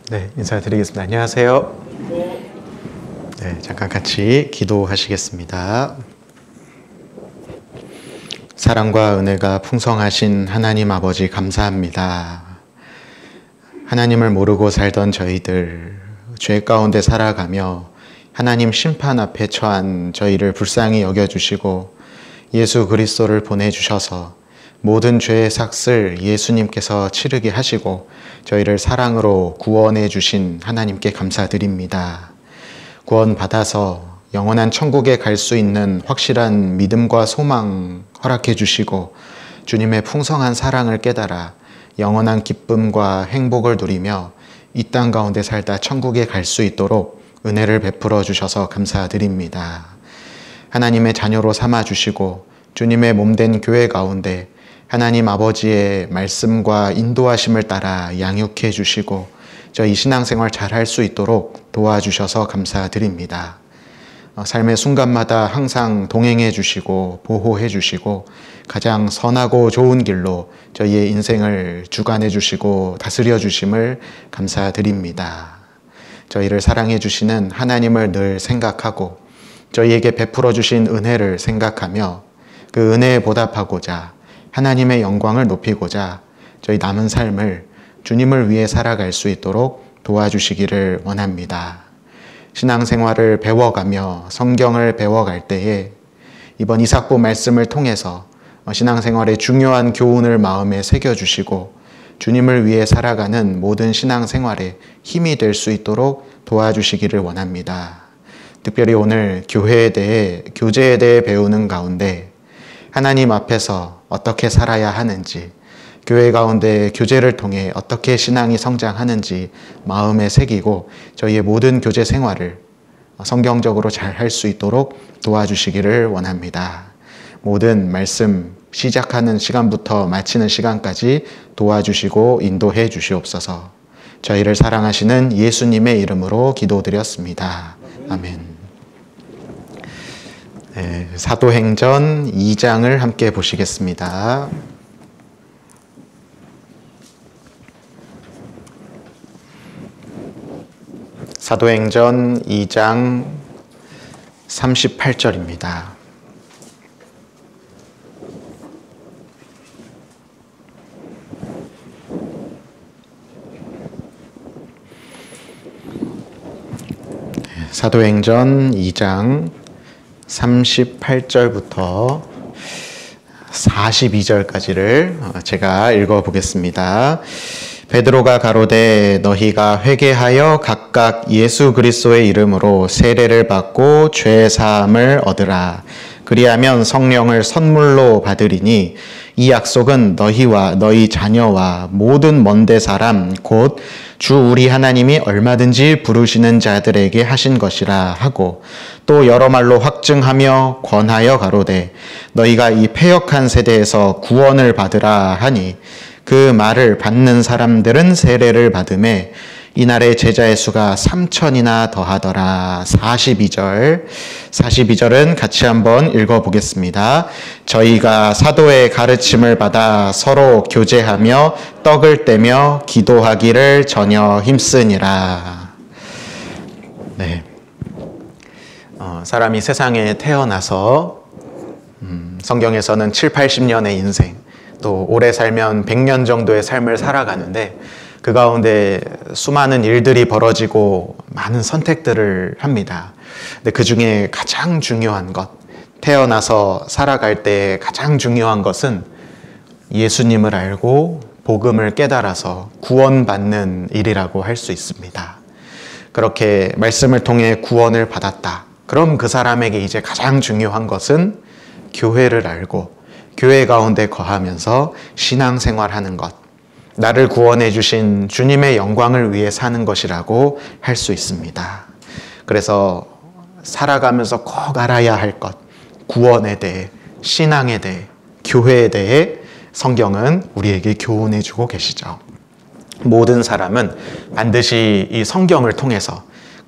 네, 인사드리겠습니다. 안녕하세요. 네, 잠깐 같이 기도하시겠습니다. 사랑과 은혜가 풍성하신 하나님 아버지 감사합니다. 하나님을 모르고 살던 저희들, 죄 가운데 살아가며 하나님 심판 앞에 처한 저희를 불쌍히 여겨주시고 예수 그리스도를 보내주셔서 모든 죄의 삭을 예수님께서 치르게 하시고 저희를 사랑으로 구원해 주신 하나님께 감사드립니다. 구원받아서 영원한 천국에 갈 수 있는 확실한 믿음과 소망 허락해 주시고 주님의 풍성한 사랑을 깨달아 영원한 기쁨과 행복을 누리며 이 땅 가운데 살다 천국에 갈 수 있도록 은혜를 베풀어 주셔서 감사드립니다. 하나님의 자녀로 삼아 주시고 주님의 몸된 교회 가운데 하나님 아버지의 말씀과 인도하심을 따라 양육해 주시고 저희 신앙생활 잘할 수 있도록 도와주셔서 감사드립니다. 삶의 순간마다 항상 동행해 주시고 보호해 주시고 가장 선하고 좋은 길로 저희의 인생을 주관해 주시고 다스려 주심을 감사드립니다. 저희를 사랑해 주시는 하나님을 늘 생각하고 저희에게 베풀어 주신 은혜를 생각하며 그 은혜에 보답하고자 하나님의 영광을 높이고자 저희 남은 삶을 주님을 위해 살아갈 수 있도록 도와주시기를 원합니다. 신앙생활을 배워가며 성경을 배워갈 때에 이번 이삭보 말씀을 통해서 신앙생활의 중요한 교훈을 마음에 새겨주시고 주님을 위해 살아가는 모든 신앙생활에 힘이 될 수 있도록 도와주시기를 원합니다. 특별히 오늘 교회에 대해, 교제에 대해 배우는 가운데 하나님 앞에서 어떻게 살아야 하는지, 교회 가운데 교제를 통해 어떻게 신앙이 성장하는지 마음에 새기고 저희의 모든 교제 생활을 성경적으로 잘 할 수 있도록 도와주시기를 원합니다. 모든 말씀 시작하는 시간부터 마치는 시간까지 도와주시고 인도해 주시옵소서. 저희를 사랑하시는 예수님의 이름으로 기도드렸습니다. 아멘. 네, 사도행전 2장을 함께 보시겠습니다. 사도행전 2장 38절입니다. 사도행전 2장 38절부터 42절까지를 제가 읽어보겠습니다. 베드로가 가로되 너희가 회개하여 각각 예수 그리스도의 이름으로 세례를 받고 죄 사함을 얻으라. 그리하면 성령을 선물로 받으리니 이 약속은 너희와 너희 자녀와 모든 먼데 사람 곧 주 우리 하나님이 얼마든지 부르시는 자들에게 하신 것이라 하고 또 여러 말로 확증하며 권하여 가로되 너희가 이 패역한 세대에서 구원을 받으라 하니 그 말을 받는 사람들은 세례를 받음에 이날의 제자의 수가 3,000이나 더하더라. 42절은 같이 한번 읽어보겠습니다. 저희가 사도의 가르침을 받아 서로 교제하며 떡을 떼며 기도하기를 전혀 힘쓰니라. 네. 사람이 세상에 태어나서 성경에서는 7, 80년의 인생 또 오래 살면 100년 정도의 삶을 살아가는데 그 가운데 수많은 일들이 벌어지고 많은 선택들을 합니다. 근데 그 중에 가장 중요한 것, 태어나서 살아갈 때 가장 중요한 것은 예수님을 알고 복음을 깨달아서 구원받는 일이라고 할 수 있습니다. 그렇게 말씀을 통해 구원을 받았다. 그럼 그 사람에게 이제 가장 중요한 것은 교회를 알고 교회 가운데 거하면서 신앙생활하는 것, 나를 구원해 주신 주님의 영광을 위해 사는 것이라고 할 수 있습니다. 그래서 살아가면서 꼭 알아야 할 것, 구원에 대해, 신앙에 대해, 교회에 대해 성경은 우리에게 교훈해 주고 계시죠. 모든 사람은 반드시 이 성경을 통해서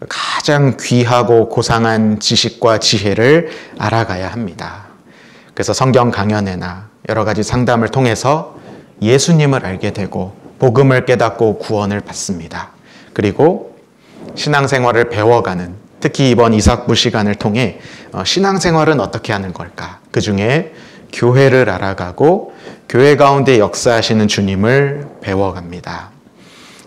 가장 귀하고 고상한 지식과 지혜를 알아가야 합니다. 그래서 성경 강연회나 여러 가지 상담을 통해서 예수님을 알게 되고 복음을 깨닫고 구원을 받습니다. 그리고 신앙생활을 배워가는, 특히 이번 이삭부 시간을 통해 신앙생활은 어떻게 하는 걸까? 그 중에 교회를 알아가고 교회 가운데 역사하시는 주님을 배워갑니다.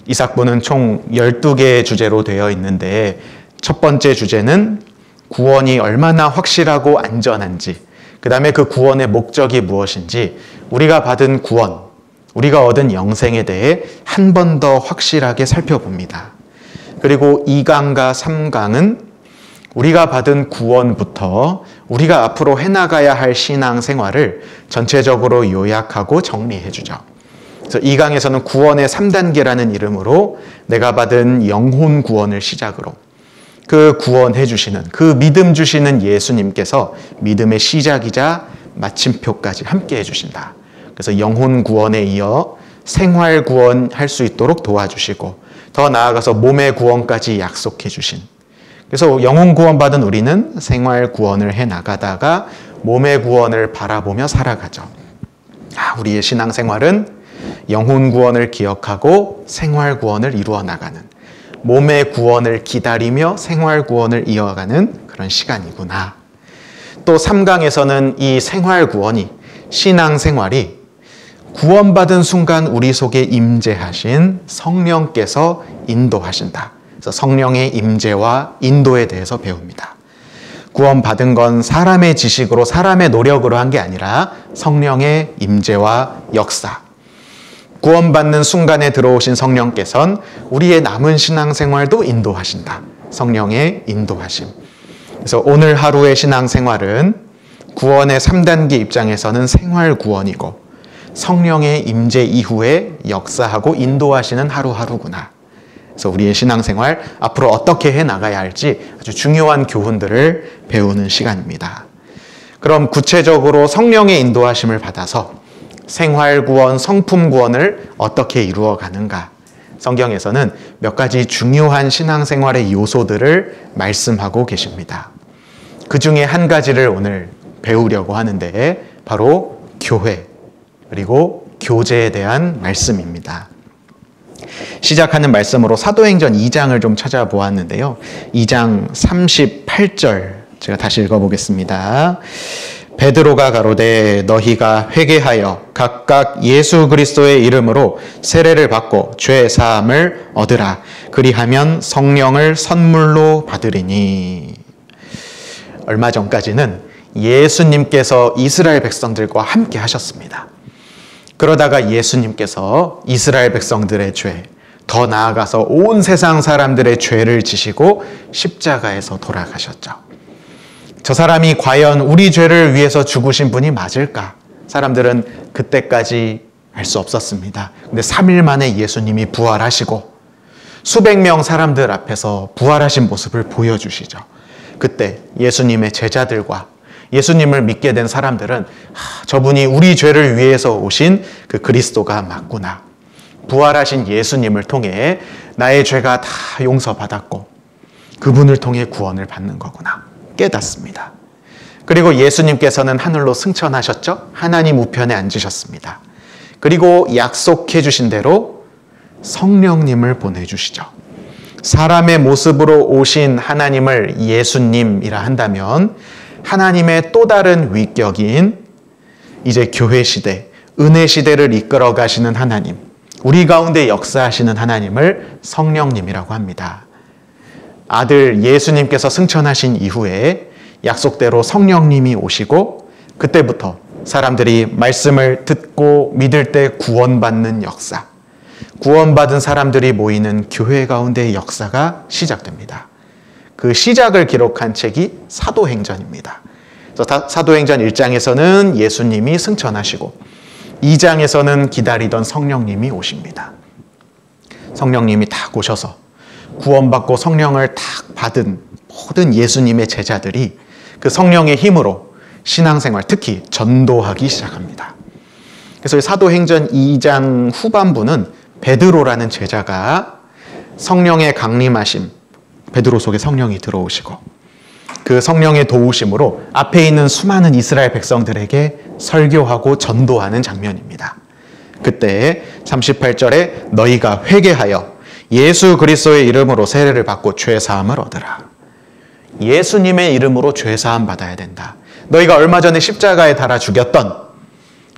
이삭부는 총 12개의 주제로 되어 있는데 첫 번째 주제는 구원이 얼마나 확실하고 안전한지, 그 다음에 그 구원의 목적이 무엇인지, 우리가 받은 구원, 우리가 얻은 영생에 대해 한 번 더 확실하게 살펴봅니다. 그리고 2강과 3강은 우리가 받은 구원부터 우리가 앞으로 해나가야 할 신앙생활을 전체적으로 요약하고 정리해 주죠. 그래서 2강에서는 구원의 3단계라는 이름으로 내가 받은 영혼 구원을 시작으로 그 구원해 주시는, 그 믿음 주시는 예수님께서 믿음의 시작이자 마침표까지 함께 해 주신다. 그래서 영혼 구원에 이어 생활 구원할 수 있도록 도와주시고 더 나아가서 몸의 구원까지 약속해 주신, 그래서 영혼 구원 받은 우리는 생활 구원을 해 나가다가 몸의 구원을 바라보며 살아가죠. 우리의 신앙생활은 영혼 구원을 기억하고 생활 구원을 이루어 나가는, 몸의 구원을 기다리며 생활 구원을 이어가는 그런 시간이구나. 또 3강에서는 이 생활 구원이, 신앙생활이 구원받은 순간 우리 속에 임재하신 성령께서 인도하신다. 그래서 성령의 임재와 인도에 대해서 배웁니다. 구원받은 건 사람의 지식으로, 사람의 노력으로 한 게 아니라 성령의 임재와 역사. 구원받는 순간에 들어오신 성령께서는 우리의 남은 신앙생활도 인도하신다. 성령의 인도하심. 그래서 오늘 하루의 신앙생활은 구원의 3단계 입장에서는 생활 구원이고 성령의 임재 이후에 역사하고 인도하시는 하루하루구나. 그래서 우리의 신앙생활 앞으로 어떻게 해나가야 할지 아주 중요한 교훈들을 배우는 시간입니다. 그럼 구체적으로 성령의 인도하심을 받아서 생활구원, 성품구원을 어떻게 이루어가는가? 성경에서는 몇 가지 중요한 신앙생활의 요소들을 말씀하고 계십니다. 그 중에 한 가지를 오늘 배우려고 하는데 바로 교회, 그리고 교제에 대한 말씀입니다. 시작하는 말씀으로 사도행전 2장을 좀 찾아보았는데요. 2장 38절 제가 다시 읽어보겠습니다. 베드로가 가로되 너희가 회개하여 각각 예수 그리스도의 이름으로 세례를 받고 죄 사함을 얻으라. 그리하면 성령을 선물로 받으리니. 얼마 전까지는 예수님께서 이스라엘 백성들과 함께 하셨습니다. 그러다가 예수님께서 이스라엘 백성들의 죄, 더 나아가서 온 세상 사람들의 죄를 지시고 십자가에서 돌아가셨죠. 저 사람이 과연 우리 죄를 위해서 죽으신 분이 맞을까? 사람들은 그때까지 알 수 없었습니다. 근데 3일 만에 예수님이 부활하시고 수백 명 사람들 앞에서 부활하신 모습을 보여주시죠. 그때 예수님의 제자들과 예수님을 믿게 된 사람들은 저분이 우리 죄를 위해서 오신 그 그리스도가 맞구나. 부활하신 예수님을 통해 나의 죄가 다 용서받았고 그분을 통해 구원을 받는 거구나 깨닫습니다. 그리고 예수님께서는 하늘로 승천하셨죠. 하나님 우편에 앉으셨습니다. 그리고 약속해 주신 대로 성령님을 보내주시죠. 사람의 모습으로 오신 하나님을 예수님이라 한다면 하나님의 또 다른 위격인 이제 교회 시대, 은혜 시대를 이끌어 가시는 하나님, 우리 가운데 역사하시는 하나님을 성령님이라고 합니다. 아들 예수님께서 승천하신 이후에 약속대로 성령님이 오시고 그때부터 사람들이 말씀을 듣고 믿을 때 구원받는 역사, 구원받은 사람들이 모이는 교회 가운데의 역사가 시작됩니다. 그 시작을 기록한 책이 사도행전입니다. 그래서 사도행전 1장에서는 예수님이 승천하시고 2장에서는 기다리던 성령님이 오십니다. 성령님이 딱 오셔서 구원받고 성령을 딱 받은 모든 예수님의 제자들이 그 성령의 힘으로 신앙생활, 특히 전도하기 시작합니다. 그래서 사도행전 2장 후반부는 베드로라는 제자가 성령의 강림하심, 베드로 속에 성령이 들어오시고 그 성령의 도우심으로 앞에 있는 수많은 이스라엘 백성들에게 설교하고 전도하는 장면입니다. 그때 38절에 너희가 회개하여 예수 그리스도의 이름으로 세례를 받고 죄사함을 얻으라. 예수님의 이름으로 죄사함 받아야 된다. 너희가 얼마 전에 십자가에 달아 죽였던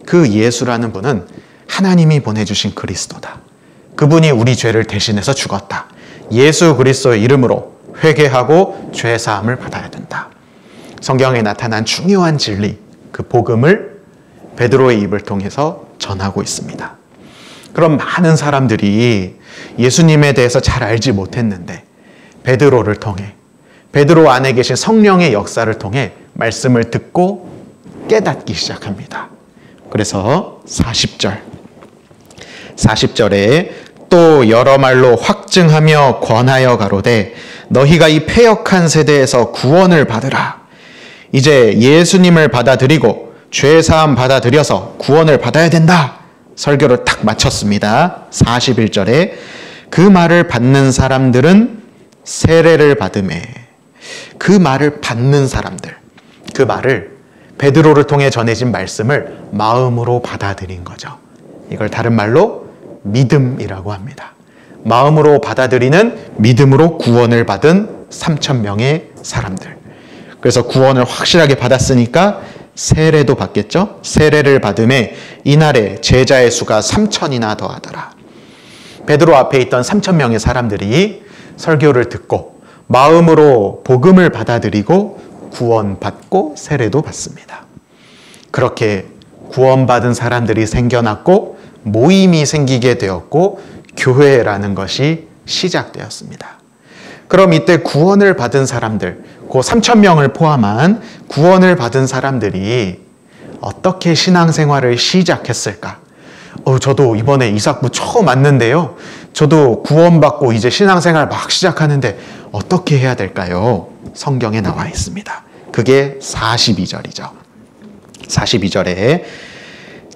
그 예수라는 분은 하나님이 보내주신 그리스도다. 그분이 우리 죄를 대신해서 죽었다. 예수 그리스도의 이름으로 회개하고 죄사함을 받아야 된다. 성경에 나타난 중요한 진리, 그 복음을 베드로의 입을 통해서 전하고 있습니다. 그럼 많은 사람들이 예수님에 대해서 잘 알지 못했는데 베드로를 통해, 베드로 안에 계신 성령의 역사를 통해 말씀을 듣고 깨닫기 시작합니다. 그래서 40절에 또 여러 말로 확증하며 권하여 가로되 너희가 이 패역한 세대에서 구원을 받으라. 이제 예수님을 받아들이고 죄사함 받아들여서 구원을 받아야 된다. 설교를 딱 마쳤습니다. 41절에 그 말을 받는 사람들은 세례를 받음에, 그 말을 받는 사람들, 그 말을 베드로를 통해 전해진 말씀을 마음으로 받아들인 거죠. 이걸 다른 말로 믿음이라고 합니다. 마음으로 받아들이는 믿음으로 구원을 받은 3,000명의 사람들. 그래서 구원을 확실하게 받았으니까 세례도 받겠죠. 세례를 받음에 이날에 제자의 수가 3,000이나 더하더라. 베드로 앞에 있던 3,000명의 사람들이 설교를 듣고 마음으로 복음을 받아들이고 구원받고 세례도 받습니다. 그렇게 구원받은 사람들이 생겨났고 모임이 생기게 되었고 교회라는 것이 시작되었습니다. 그럼 이때 구원을 받은 사람들, 그 3,000명을 포함한 구원을 받은 사람들이 어떻게 신앙생활을 시작했을까? 저도 이번에 이삭부 처음 왔는데요. 저도 구원받고 이제 신앙생활 막 시작하는데 어떻게 해야 될까요? 성경에 나와 있습니다. 그게 42절이죠. 42절에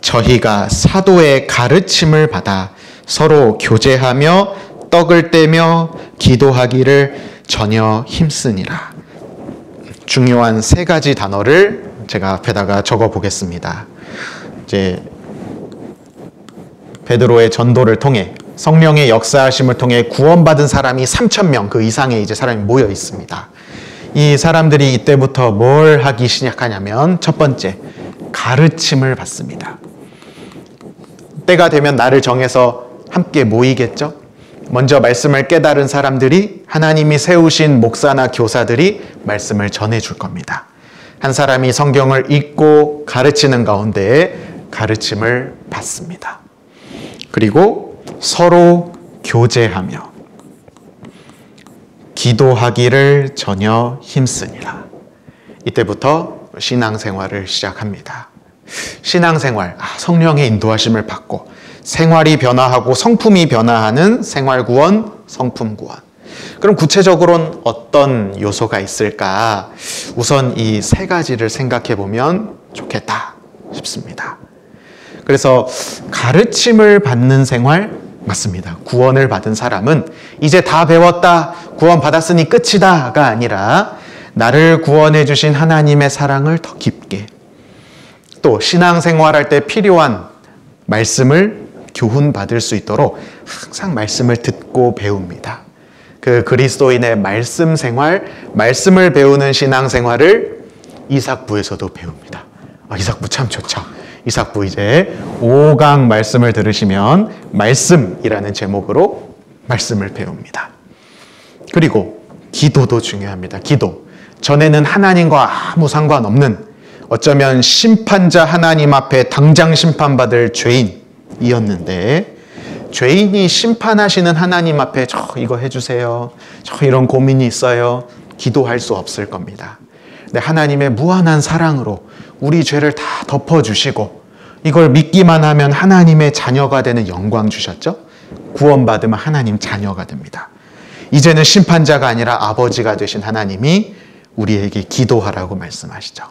저희가 사도의 가르침을 받아 서로 교제하며 떡을 떼며 기도하기를 전혀 힘쓰니라. 중요한 세 가지 단어를 제가 앞에다가 적어 보겠습니다. 이제 베드로의 전도를 통해 성령의 역사하심을 통해 구원받은 사람이 3,000명 그 이상의 이제 사람이 모여 있습니다. 이 사람들이 이때부터 뭘 하기 시작하냐면 첫 번째, 가르침을 받습니다. 때가 되면 날을 정해서 함께 모이겠죠? 먼저 말씀을 깨달은 사람들이 하나님이 세우신 목사나 교사들이 말씀을 전해줄 겁니다. 한 사람이 성경을 읽고 가르치는 가운데 가르침을 받습니다. 그리고 서로 교제하며 기도하기를 전혀 힘쓰니라. 이때부터 신앙생활을 시작합니다. 신앙생활, 성령의 인도하심을 받고 생활이 변화하고 성품이 변화하는 생활구원, 성품구원. 그럼 구체적으로는 어떤 요소가 있을까? 우선 이 세 가지를 생각해 보면 좋겠다 싶습니다. 그래서 가르침을 받는 생활 맞습니다. 구원을 받은 사람은 이제 다 배웠다, 구원 받았으니 끝이다가 아니라 나를 구원해 주신 하나님의 사랑을 더 깊게, 또 신앙생활할 때 필요한 말씀을 교훈받을 수 있도록 항상 말씀을 듣고 배웁니다. 그 그리스도인의 말씀 생활, 말씀을 배우는 신앙생활을 이삭부에서도 배웁니다. 이삭부 참 좋죠. 이삭부 이제 5강 말씀을 들으시면 말씀이라는 제목으로 말씀을 배웁니다. 그리고 기도도 중요합니다. 기도. 전에는 하나님과 아무 상관없는 어쩌면 심판자 하나님 앞에 당장 심판받을 죄인이었는데 죄인이 심판하시는 하나님 앞에 저 이거 해주세요. 저 이런 고민이 있어요. 기도할 수 없을 겁니다. 근데 하나님의 무한한 사랑으로 우리 죄를 다 덮어주시고 이걸 믿기만 하면 하나님의 자녀가 되는 영광 주셨죠? 구원받으면 하나님 자녀가 됩니다. 이제는 심판자가 아니라 아버지가 되신 하나님이 우리에게 기도하라고 말씀하시죠.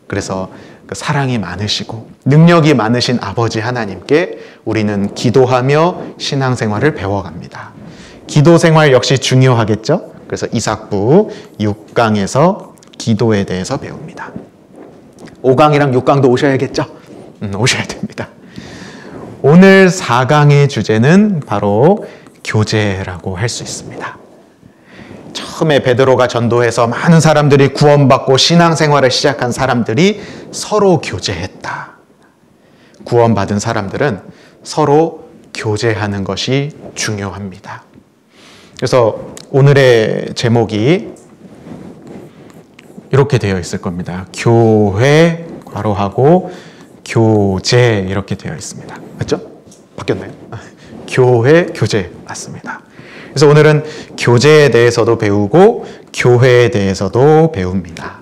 그래서 그 사랑이 많으시고 능력이 많으신 아버지 하나님께 우리는 기도하며 신앙생활을 배워갑니다. 기도생활 역시 중요하겠죠? 그래서 이삭부 6강에서 기도에 대해서 배웁니다. 5강이랑 6강도 오셔야겠죠? 오셔야 됩니다. 오늘 4강의 주제는 바로 교제라고 할 수 있습니다. 처음에 베드로가 전도해서 많은 사람들이 구원받고 신앙생활을 시작한 사람들이 서로 교제했다. 구원받은 사람들은 서로 교제하는 것이 중요합니다. 그래서 오늘의 제목이 이렇게 되어 있을 겁니다. 교회 괄호하고 교제 이렇게 되어 있습니다. 맞죠? 바뀌었나요? 교회, 교제 맞습니다. 그래서 오늘은 교제에 대해서도 배우고 교회에 대해서도 배웁니다.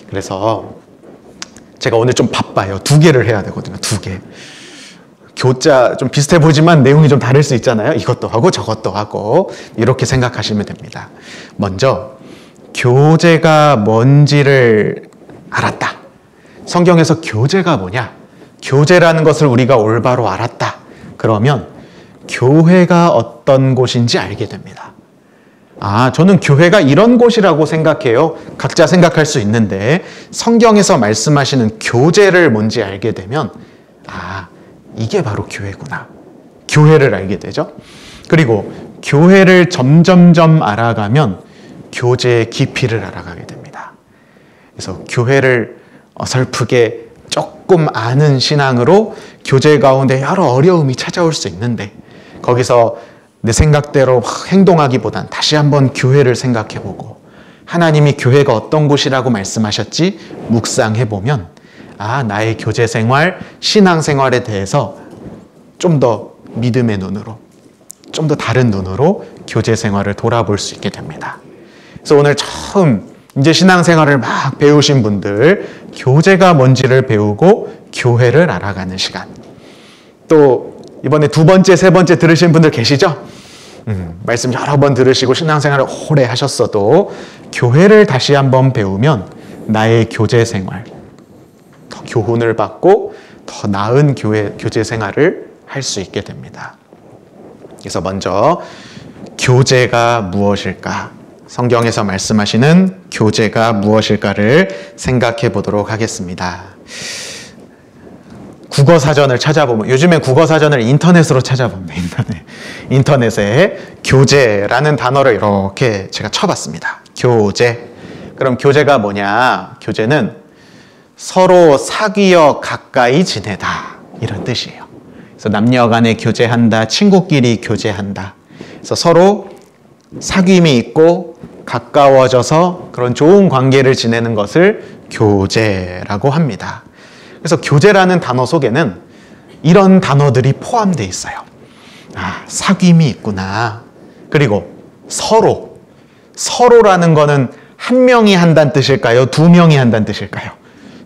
그래서 제가 오늘 좀 바빠요. 2개를 해야 되거든요. 2개. 교자 좀 비슷해 보이지만 내용이 좀 다를 수 있잖아요. 이것도 하고 저것도 하고 이렇게 생각하시면 됩니다. 먼저 교제가 뭔지를 알았다. 성경에서 교제가 뭐냐? 교제라는 것을 우리가 올바로 알았다. 그러면 교회가 어떤 곳인지 알게 됩니다. 아, 저는 교회가 이런 곳이라고 생각해요. 각자 생각할 수 있는데 성경에서 말씀하시는 교제를 뭔지 알게 되면 아, 이게 바로 교회구나. 교회를 알게 되죠. 그리고 교회를 점점점 알아가면 교제의 깊이를 알아가게 됩니다. 그래서 교회를 어설프게 조금 아는 신앙으로 교제 가운데 여러 어려움이 찾아올 수 있는데 거기서 내 생각대로 행동하기보단 다시 한번 교회를 생각해보고 하나님이 교회가 어떤 곳이라고 말씀하셨지 묵상해보면 아, 나의 교제 생활, 신앙 생활에 대해서 좀 더 믿음의 눈으로, 좀 더 다른 눈으로 교제 생활을 돌아볼 수 있게 됩니다. 그래서 오늘 처음 이제 신앙생활을 막 배우신 분들 교제가 뭔지를 배우고 교회를 알아가는 시간. 또 이번에 2번째, 3번째 들으신 분들 계시죠? 말씀 여러 번 들으시고 신앙생활을 오래 하셨어도 교회를 다시 한번 배우면 나의 교제 생활, 더 교훈을 받고 더 나은 교제 생활을 할 수 있게 됩니다. 그래서 먼저 교제가 무엇일까? 성경에서 말씀하시는 교제가 무엇일까를 생각해 보도록 하겠습니다. 국어사전을 찾아보면 요즘에 국어사전을 인터넷으로 찾아봅니다. 인터넷에 교제라는 단어를 이렇게 제가 쳐봤습니다. 교제. 그럼 교제가 뭐냐? 교제는 서로 사귀어 가까이 지내다 이런 뜻이에요. 그래서 남녀 간에 교제한다, 친구끼리 교제한다. 그래서 서로 사귐이 있고 가까워져서 그런 좋은 관계를 지내는 것을 교제라고 합니다. 그래서 교제라는 단어 속에는 이런 단어들이 포함되어 있어요. 아, 사귐이 있구나. 그리고 서로라는 거는 한 명이 한다는 뜻일까요? 2명이 한다는 뜻일까요?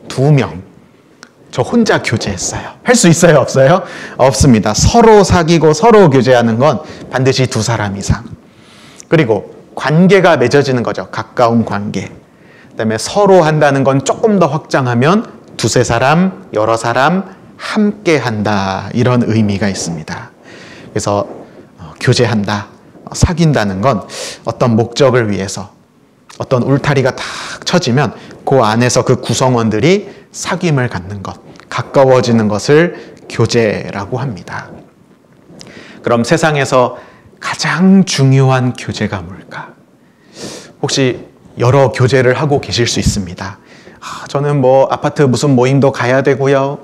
2명. 저 혼자 교제했어요. 할 수 있어요? 없어요? 없습니다. 서로 사귀고 서로 교제하는 건 반드시 2사람 이상. 그리고 관계가 맺어지는 거죠. 가까운 관계. 그다음에 서로 한다는 건 조금 더 확장하면 2-3사람, 여러 사람 함께 한다. 이런 의미가 있습니다. 그래서 교제한다, 사귄다는 건 어떤 목적을 위해서 어떤 울타리가 탁 쳐지면 그 안에서 그 구성원들이 사귐을 갖는 것, 가까워지는 것을 교제라고 합니다. 그럼 세상에서 가장 중요한 교제가 뭘까? 혹시 여러 교제를 하고 계실 수 있습니다. 저는 아파트 무슨 모임도 가야 되고요.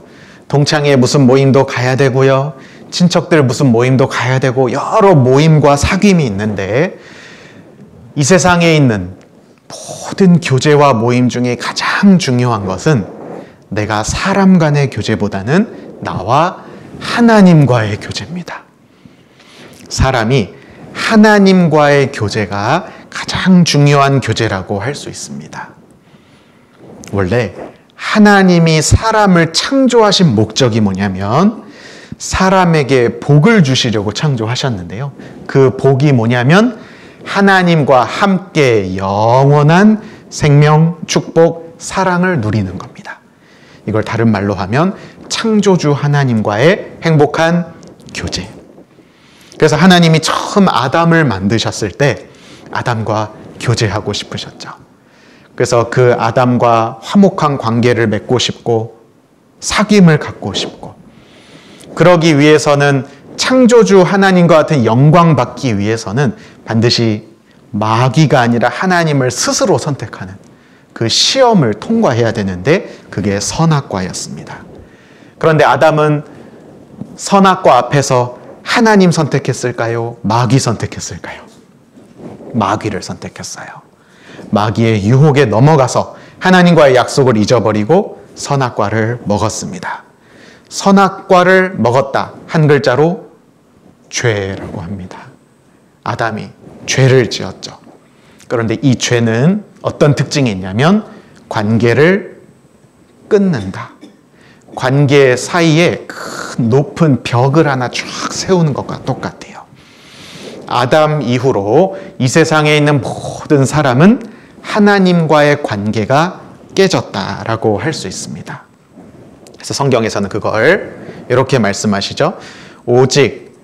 동창회 무슨 모임도 가야 되고요. 친척들 무슨 모임도 가야 되고 여러 모임과 사귐이 있는데 이 세상에 있는 모든 교제와 모임 중에 가장 중요한 것은 내가 사람 간의 교제보다는 나와 하나님과의 교제입니다. 사람이 하나님과의 교제가 가장 중요한 교제라고 할 수 있습니다. 원래 하나님이 사람을 창조하신 목적이 뭐냐면 사람에게 복을 주시려고 창조하셨는데요. 그 복이 뭐냐면 하나님과 함께 영원한 생명, 축복, 사랑을 누리는 겁니다. 이걸 다른 말로 하면 창조주 하나님과의 행복한 교제. 그래서 하나님이 처음 아담을 만드셨을 때 아담과 교제하고 싶으셨죠. 그래서 그 아담과 화목한 관계를 맺고 싶고 사귐을 갖고 싶고 그러기 위해서는 창조주 하나님과 같은 영광 받기 위해서는 반드시 마귀가 아니라 하나님을 스스로 선택하는 그 시험을 통과해야 되는데 그게 선악과였습니다. 그런데 아담은 선악과 앞에서 하나님 선택했을까요? 마귀 선택했을까요? 마귀를 선택했어요. 마귀의 유혹에 넘어가서 하나님과의 약속을 잊어버리고 선악과를 먹었습니다. 선악과를 먹었다. 한 글자로 죄라고 합니다. 아담이 죄를 지었죠. 그런데 이 죄는 어떤 특징이 있냐면 관계를 끊는다. 관계 사이에 큰 높은 벽을 하나 쫙 세우는 것과 똑같아요. 아담 이후로 이 세상에 있는 모든 사람은 하나님과의 관계가 깨졌다라고 할 수 있습니다. 그래서 성경에서는 그걸 이렇게 말씀하시죠. 오직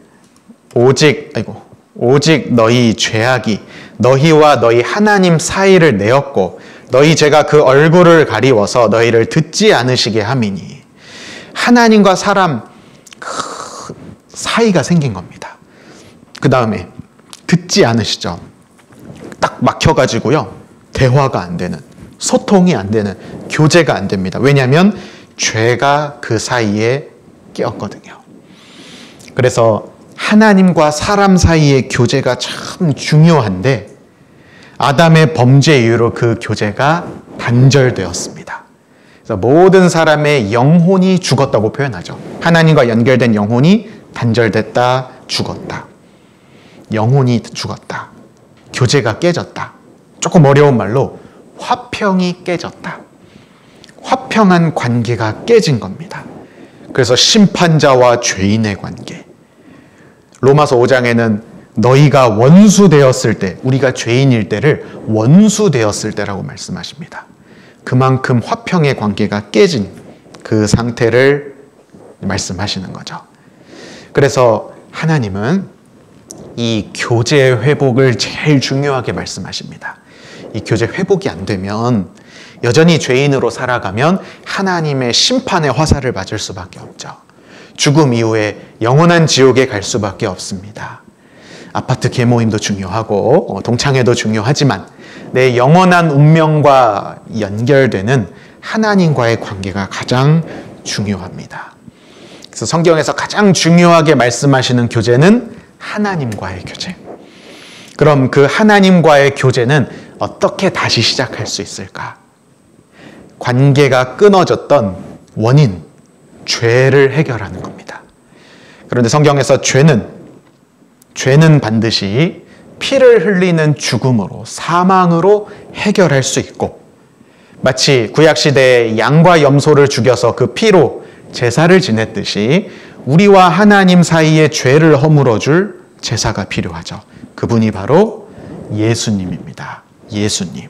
너희 죄악이 너희와 너희 하나님 사이를 내었고 너희 죄가 그 얼굴을 가리워서 너희를 듣지 않으시게 함이니. 하나님과 사람 그 사이가 생긴 겁니다. 그 다음에 듣지 않으시죠. 딱 막혀가지고요. 대화가 안 되는, 소통이 안 되는, 교제가 안 됩니다. 왜냐하면 죄가 그 사이에 끼었거든요. 그래서 하나님과 사람 사이의 교제가 참 중요한데 아담의 범죄 이후로 그 교제가 단절되었습니다. 그래서 모든 사람의 영혼이 죽었다고 표현하죠. 하나님과 연결된 영혼이 단절됐다, 죽었다. 영혼이 죽었다. 교제가 깨졌다. 조금 어려운 말로 화평이 깨졌다. 화평한 관계가 깨진 겁니다. 그래서 심판자와 죄인의 관계. 로마서 5장에는 너희가 원수 되었을 때, 우리가 죄인일 때를 원수 되었을 때라고 말씀하십니다. 그만큼 화평의 관계가 깨진 그 상태를 말씀하시는 거죠. 그래서 하나님은 이 교제 회복을 제일 중요하게 말씀하십니다. 이 교제 회복이 안 되면 여전히 죄인으로 살아가면 하나님의 심판의 화살을 맞을 수밖에 없죠. 죽음 이후에 영원한 지옥에 갈 수밖에 없습니다. 아파트 계모임도 중요하고 동창회도 중요하지만 내 영원한 운명과 연결되는 하나님과의 관계가 가장 중요합니다. 그래서 성경에서 가장 중요하게 말씀하시는 교제는 하나님과의 교제. 그럼 그 하나님과의 교제는 어떻게 다시 시작할 수 있을까? 관계가 끊어졌던 원인, 죄를 해결하는 겁니다. 그런데 성경에서 죄는 반드시 피를 흘리는 죽음으로, 사망으로 해결할 수 있고 마치 구약시대에 양과 염소를 죽여서 그 피로 제사를 지냈듯이 우리와 하나님 사이에 죄를 허물어줄 제사가 필요하죠. 그분이 바로 예수님입니다. 예수님.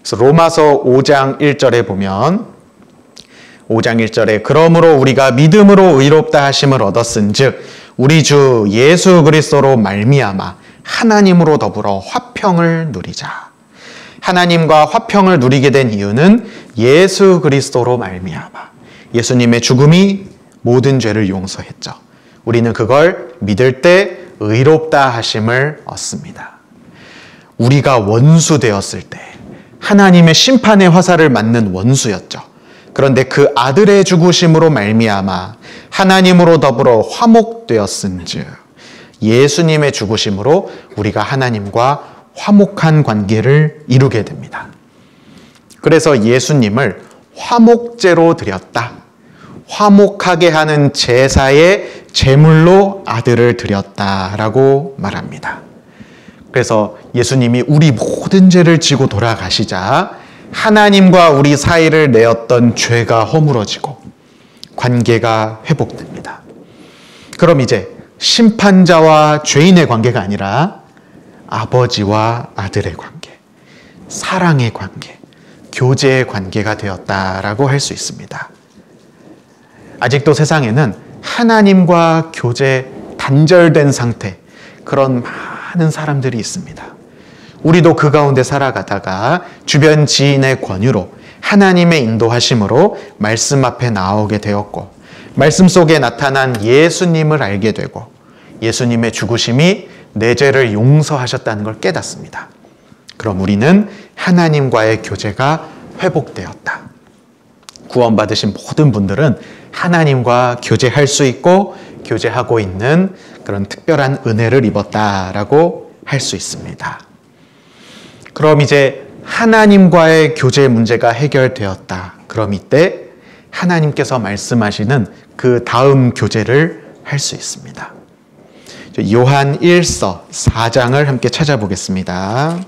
그래서 로마서 5장 1절에 보면 5장 1절에 그러므로 우리가 믿음으로 의롭다 하심을 얻었은즉 우리 주 예수 그리스도로 말미암아 하나님으로 더불어 화평을 누리자. 하나님과 화평을 누리게 된 이유는 예수 그리스도로 말미암아. 예수님의 죽음이 모든 죄를 용서했죠. 우리는 그걸 믿을 때 의롭다 하심을 얻습니다. 우리가 원수 되었을 때 하나님의 심판의 화살을 맞는 원수였죠. 그런데 그 아들의 죽으심으로 말미암아 하나님으로 더불어 화목되었은즉 예수님의 죽으심으로 우리가 하나님과 화목한 관계를 이루게 됩니다. 그래서 예수님을 화목제로 드렸다. 화목하게 하는 제사의 제물로 아들을 드렸다라고 말합니다. 그래서 예수님이 우리 모든 죄를 지고 돌아가시자 하나님과 우리 사이를 내었던 죄가 허물어지고 관계가 회복됩니다. 그럼 이제 심판자와 죄인의 관계가 아니라 아버지와 아들의 관계, 사랑의 관계, 교제의 관계가 되었다라고 할 수 있습니다. 아직도 세상에는 하나님과 교제 단절된 상태, 그런 많은 사람들이 있습니다. 우리도 그 가운데 살아가다가 주변 지인의 권유로 하나님의 인도하심으로 말씀 앞에 나오게 되었고 말씀 속에 나타난 예수님을 알게 되고 예수님의 죽으심이 내 죄를 용서하셨다는 걸 깨닫습니다. 그럼 우리는 하나님과의 교제가 회복되었다. 구원받으신 모든 분들은 하나님과 교제할 수 있고 교제하고 있는 그런 특별한 은혜를 입었다라고 할 수 있습니다. 그럼 이제 하나님과의 교제 문제가 해결되었다. 그럼 이때 하나님께서 말씀하시는 그 다음 교제를 할 수 있습니다. 요한 1서 4장을 함께 찾아보겠습니다.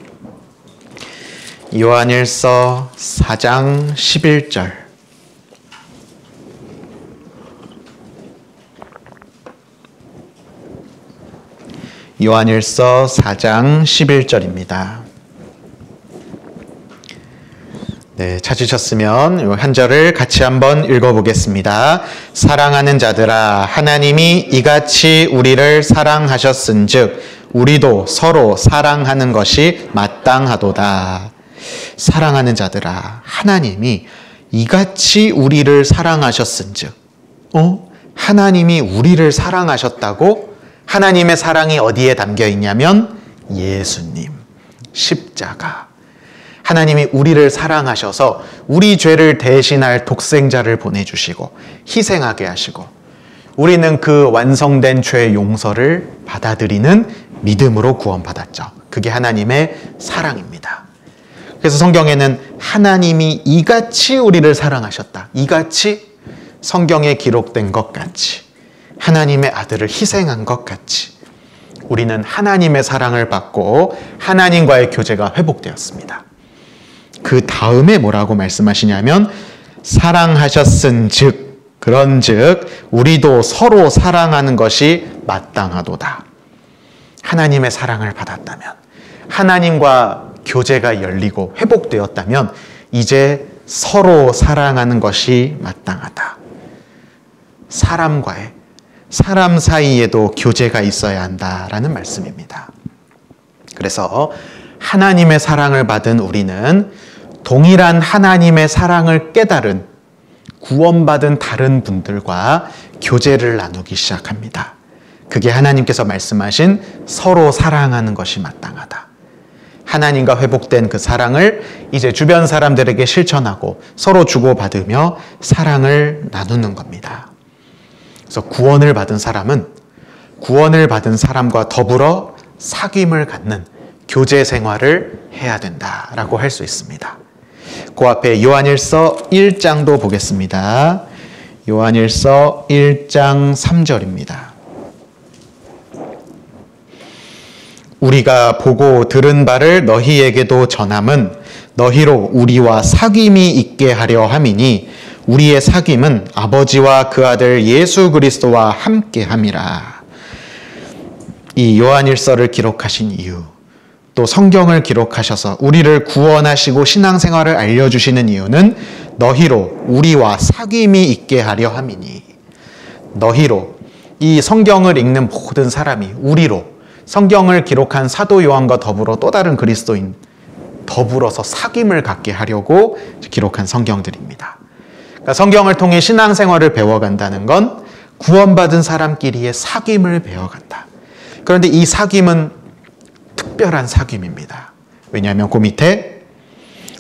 요한 1서 4장 11절. 요한 1서 4장 11절입니다. 네, 찾으셨으면 이 한 절을 같이 한번 읽어보겠습니다. 사랑하는 자들아, 하나님이 이같이 우리를 사랑하셨은즉 우리도 서로 사랑하는 것이 마땅하도다. 사랑하는 자들아, 하나님이 이같이 우리를 사랑하셨은즉, 하나님이 우리를 사랑하셨다고? 하나님의 사랑이 어디에 담겨 있냐면 예수님, 십자가. 하나님이 우리를 사랑하셔서 우리 죄를 대신할 독생자를 보내주시고 희생하게 하시고 우리는 그 완성된 죄의 용서를 받아들이는 믿음으로 구원받았죠. 그게 하나님의 사랑입니다. 그래서 성경에는 하나님이 이같이 우리를 사랑하셨다. 이같이 성경에 기록된 것 같이 하나님의 아들을 희생한 것 같이 우리는 하나님의 사랑을 받고 하나님과의 교제가 회복되었습니다. 그 다음에 뭐라고 말씀하시냐면 사랑하셨은즉 그런즉 우리도 서로 사랑하는 것이 마땅하도다. 하나님의 사랑을 받았다면 하나님과 교제가 열리고 회복되었다면 이제 서로 사랑하는 것이 마땅하다. 사람 사이에도 교제가 있어야 한다라는 말씀입니다. 그래서 하나님의 사랑을 받은 우리는 동일한 하나님의 사랑을 깨달은 구원받은 다른 분들과 교제를 나누기 시작합니다. 그게 하나님께서 말씀하신 서로 사랑하는 것이 마땅하다. 하나님과 회복된 그 사랑을 이제 주변 사람들에게 실천하고 서로 주고받으며 사랑을 나누는 겁니다. 그래서 구원을 받은 사람은 구원을 받은 사람과 더불어 사귐을 갖는 교제 생활을 해야 된다라고 할 수 있습니다. 그 앞에 요한일서 1장도 보겠습니다. 요한일서 1장 3절입니다. 우리가 보고 들은 바를 너희에게도 전함은 너희로 우리와 사귐이 있게 하려 함이니 우리의 사귐은 아버지와 그 아들 예수 그리스도와 함께 함이라. 이 요한일서를 기록하신 이유, 또 성경을 기록하셔서 우리를 구원하시고 신앙생활을 알려주시는 이유는 너희로 우리와 사귐이 있게 하려 함이니, 너희로, 이 성경을 읽는 모든 사람이 우리로, 성경을 기록한 사도 요한과 더불어 또 다른 그리스도인 더불어서 사귐을 갖게 하려고 기록한 성경들입니다. 그러니까 성경을 통해 신앙생활을 배워간다는 건 구원받은 사람끼리의 사귐을 배워간다. 그런데 이 사귐은 특별한 사귐입니다. 왜냐하면 그 밑에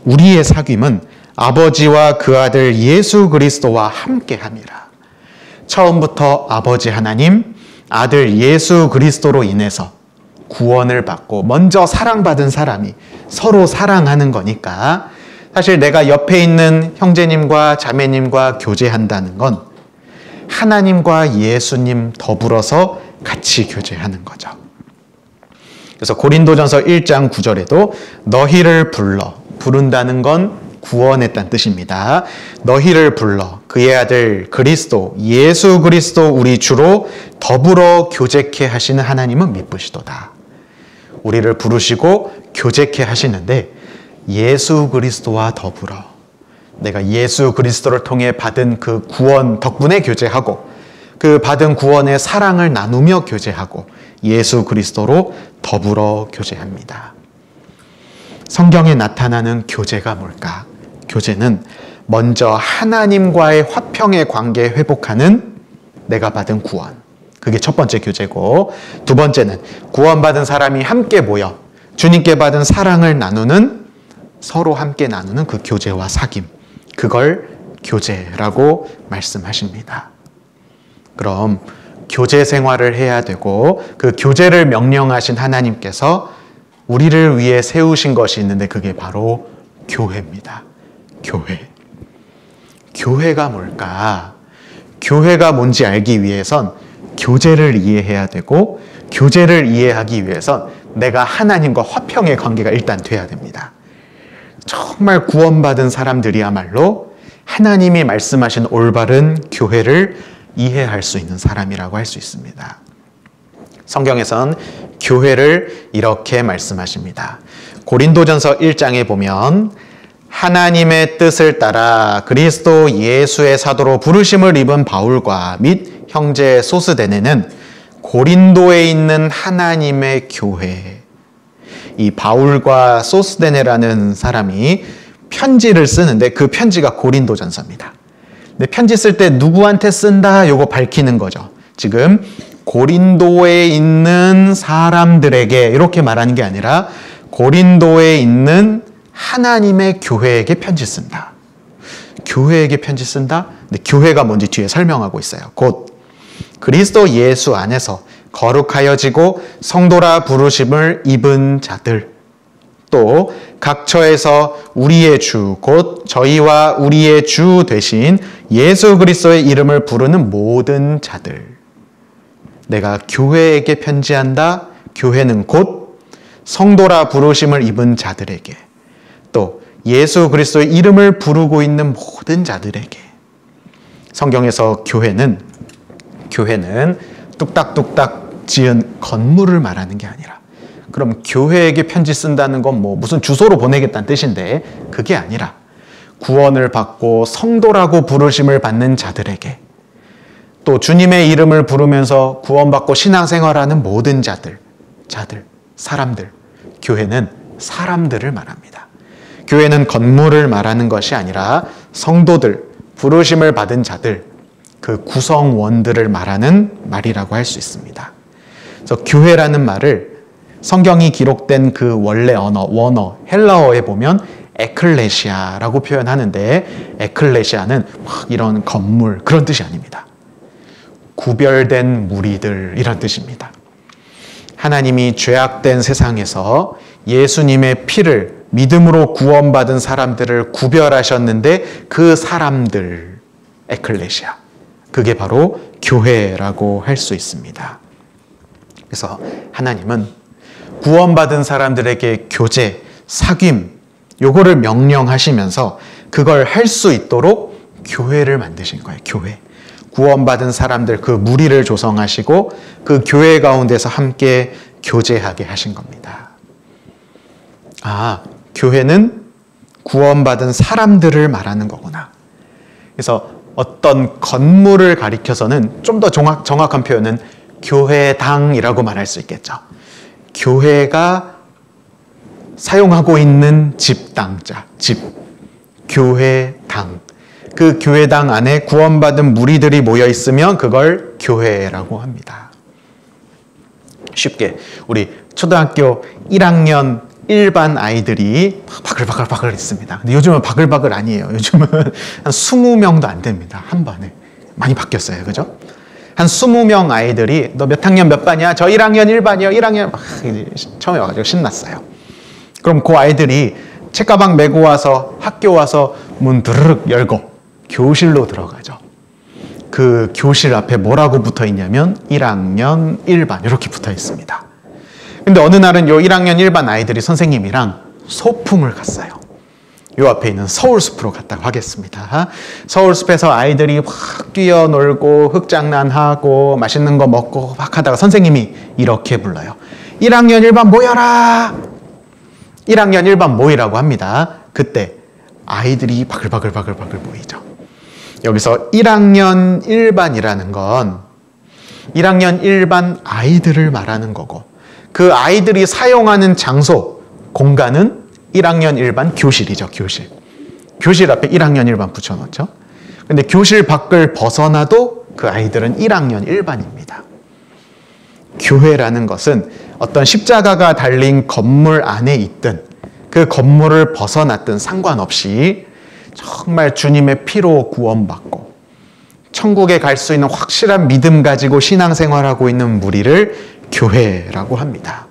우리의 사귐은 아버지와 그 아들 예수 그리스도와 함께 함이라. 처음부터 아버지 하나님, 아들 예수 그리스도로 인해서 구원을 받고 먼저 사랑받은 사람이 서로 사랑하는 거니까 사실 내가 옆에 있는 형제님과 자매님과 교제한다는 건 하나님과 예수님 더불어서 같이 교제하는 거죠. 그래서 고린도전서 1장 9절에도 너희를 부른다는 건 구원했다는 뜻입니다. 너희를 불러 그의 아들 그리스도 예수 그리스도 우리 주로 더불어 교제케 하시는 하나님은 미쁘시도다. 우리를 부르시고 교제케 하시는데 예수 그리스도와 더불어 내가 예수 그리스도를 통해 받은 그 구원 덕분에 교제하고 그 받은 구원의 사랑을 나누며 교제하고 예수 그리스도로 더불어 교제합니다. 성경에 나타나는 교제가 뭘까? 교제는 먼저 하나님과의 화평의 관계 회복하는 내가 받은 구원. 그게 첫 번째 교제고, 두 번째는 구원받은 사람이 함께 모여 주님께 받은 사랑을 나누는, 서로 함께 나누는 그 교제와 사귐. 그걸 교제라고 말씀하십니다. 그럼 교제 생활을 해야 되고 그 교제를 명령하신 하나님께서 우리를 위해 세우신 것이 있는데 그게 바로 교회입니다. 교회. 교회가 뭘까? 교회가 뭔지 알기 위해선 교제를 이해해야 되고, 교제를 이해하기 위해선 내가 하나님과 화평의 관계가 일단 돼야 됩니다. 정말 구원받은 사람들이야말로 하나님이 말씀하신 올바른 교회를 이해할 수 있는 사람이라고 할 수 있습니다. 성경에선 교회를 이렇게 말씀하십니다. 고린도전서 1장에 보면 하나님의 뜻을 따라 그리스도 예수의 사도로 부르심을 입은 바울과 및 형제 소스데네는 고린도에 있는 하나님의 교회. 이 바울과 소스데네라는 사람이 편지를 쓰는데 그 편지가 고린도전서입니다. 근데 편지 쓸 때 누구한테 쓴다? 요거 밝히는 거죠. 지금 고린도에 있는 사람들에게 이렇게 말하는 게 아니라 고린도에 있는 하나님의 교회에게 편지 쓴다. 교회에게 편지 쓴다? 근데 교회가 뭔지 뒤에 설명하고 있어요. 곧 그리스도 예수 안에서 거룩하여지고 성도라 부르심을 입은 자들, 또 각처에서 우리의 주, 곧 저희와 우리의 주 되신 예수 그리스도의 이름을 부르는 모든 자들. 내가 교회에게 편지한다. 교회는 곧 성도라 부르심을 입은 자들에게, 또 예수 그리스도의 이름을 부르고 있는 모든 자들에게. 성경에서 교회는 뚝딱뚝딱 지은 건물을 말하는 게 아니라, 그럼 교회에게 편지 쓴다는 건 뭐 무슨 주소로 보내겠다는 뜻인데 그게 아니라 구원을 받고 성도라고 부르심을 받는 자들에게, 또 주님의 이름을 부르면서 구원받고 신앙생활하는 모든 자들, 사람들. 교회는 사람들을 말합니다. 교회는 건물을 말하는 것이 아니라 성도들, 부르심을 받은 자들, 그 구성원들을 말하는 말이라고 할 수 있습니다. 그래서 교회라는 말을 성경이 기록된 그 원래 원어, 헬라어에 보면 에클레시아라고 표현하는데, 에클레시아는 막 이런 건물, 그런 뜻이 아닙니다. 구별된 무리들, 이런 뜻입니다. 하나님이 죄악된 세상에서 예수님의 피를 믿음으로 구원받은 사람들을 구별하셨는데 그 사람들, 에클레시아. 그게 바로 교회라고 할 수 있습니다. 그래서 하나님은 구원받은 사람들에게 교제, 사귐, 요거를 명령하시면서 그걸 할 수 있도록 교회를 만드신 거예요. 교회. 구원받은 사람들 그 무리를 조성하시고 그 교회 가운데서 함께 교제하게 하신 겁니다. 아, 교회는 구원받은 사람들을 말하는 거구나. 그래서 어떤 건물을 가리켜서는 좀 더 정확한 표현은 교회당이라고 말할 수 있겠죠. 교회가 사용하고 있는 집당자, 교회당. 그 교회당 안에 구원받은 무리들이 모여 있으면 그걸 교회라고 합니다. 쉽게 우리 초등학교 1학년 일반 아이들이 바글바글 있습니다. 근데 요즘은 바글바글 아니에요. 요즘은 한 20명도 안 됩니다. 한 반에. 많이 바뀌었어요. 그죠? 한 20명 아이들이 너 몇 학년 몇 반이야? 저 1학년 1반이요. 1학년 처음에 와가지고 신났어요. 그럼 그 아이들이 책가방 메고 와서 학교 와서 문 드르륵 열고 교실로 들어가죠. 그 교실 앞에 뭐라고 붙어 있냐면 1학년 1반 이렇게 붙어 있습니다. 근데 어느 날은 요 1학년 1반 아이들이 선생님이랑 소풍을 갔어요. 요 앞에 있는 서울숲으로 갔다고 하겠습니다. 서울숲에서 아이들이 확 뛰어놀고 흙장난하고 맛있는 거 먹고 막 하다가 선생님이 이렇게 불러요. 1학년 1반 모여라! 1학년 1반 모이라고 합니다. 그때 아이들이 바글바글 모이죠. 여기서 1학년 1반이라는 건 1학년 1반 아이들을 말하는 거고, 그 아이들이 사용하는 장소, 공간은 1학년 1반 교실이죠. 교실 앞에 1학년 1반 붙여놓죠. 근데 교실 밖을 벗어나도 그 아이들은 1학년 1반입니다. 교회라는 것은 어떤 십자가가 달린 건물 안에 있든 그 건물을 벗어났든 상관없이 정말 주님의 피로 구원받고 천국에 갈 수 있는 확실한 믿음 가지고 신앙생활하고 있는 무리를 교회라고 합니다.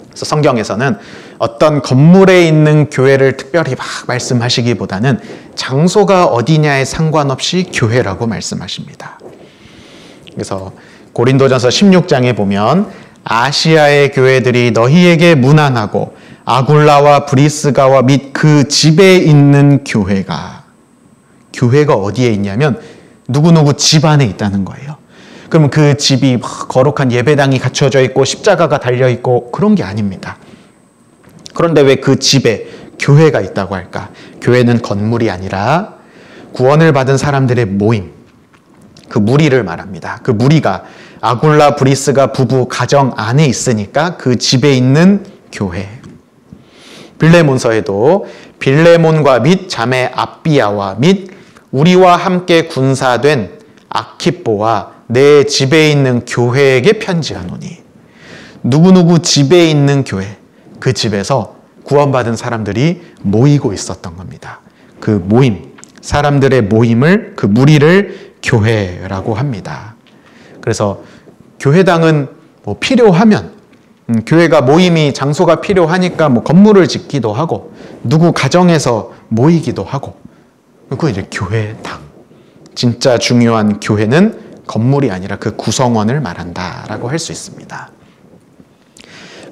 그래서 성경에서는 어떤 건물에 있는 교회를 특별히 막 말씀하시기보다는 장소가 어디냐에 상관없이 교회라고 말씀하십니다. 그래서 고린도전서 16장에 보면 아시아의 교회들이 너희에게 문안하고 아굴라와 브리스가와 및 그 집에 있는 교회가 어디에 있냐면 누구누구 집 안에 있다는 거예요. 그러면 그 집이 거룩한 예배당이 갖춰져 있고 십자가가 달려있고 그런 게 아닙니다. 그런데 왜 그 집에 교회가 있다고 할까? 교회는 건물이 아니라 구원을 받은 사람들의 모임, 그 무리를 말합니다. 그 무리가 아굴라 브리스가 부부 가정 안에 있으니까 그 집에 있는 교회. 빌레몬서에도 빌레몬과 및 자매 아비야와 및 우리와 함께 군사된 아키뽀와 내 집에 있는 교회에게 편지하노니. 누구누구 집에 있는 교회, 그 집에서 구원받은 사람들이 모이고 있었던 겁니다. 그 모임, 사람들의 모임을, 그 무리를 교회라고 합니다. 그래서 교회당은 필요하면 교회가 모임이 장소가 필요하니까 건물을 짓기도 하고 누구 가정에서 모이기도 하고 그거 이제 교회당. 진짜 중요한 교회는 건물이 아니라 그 구성원을 말한다라고 할 수 있습니다.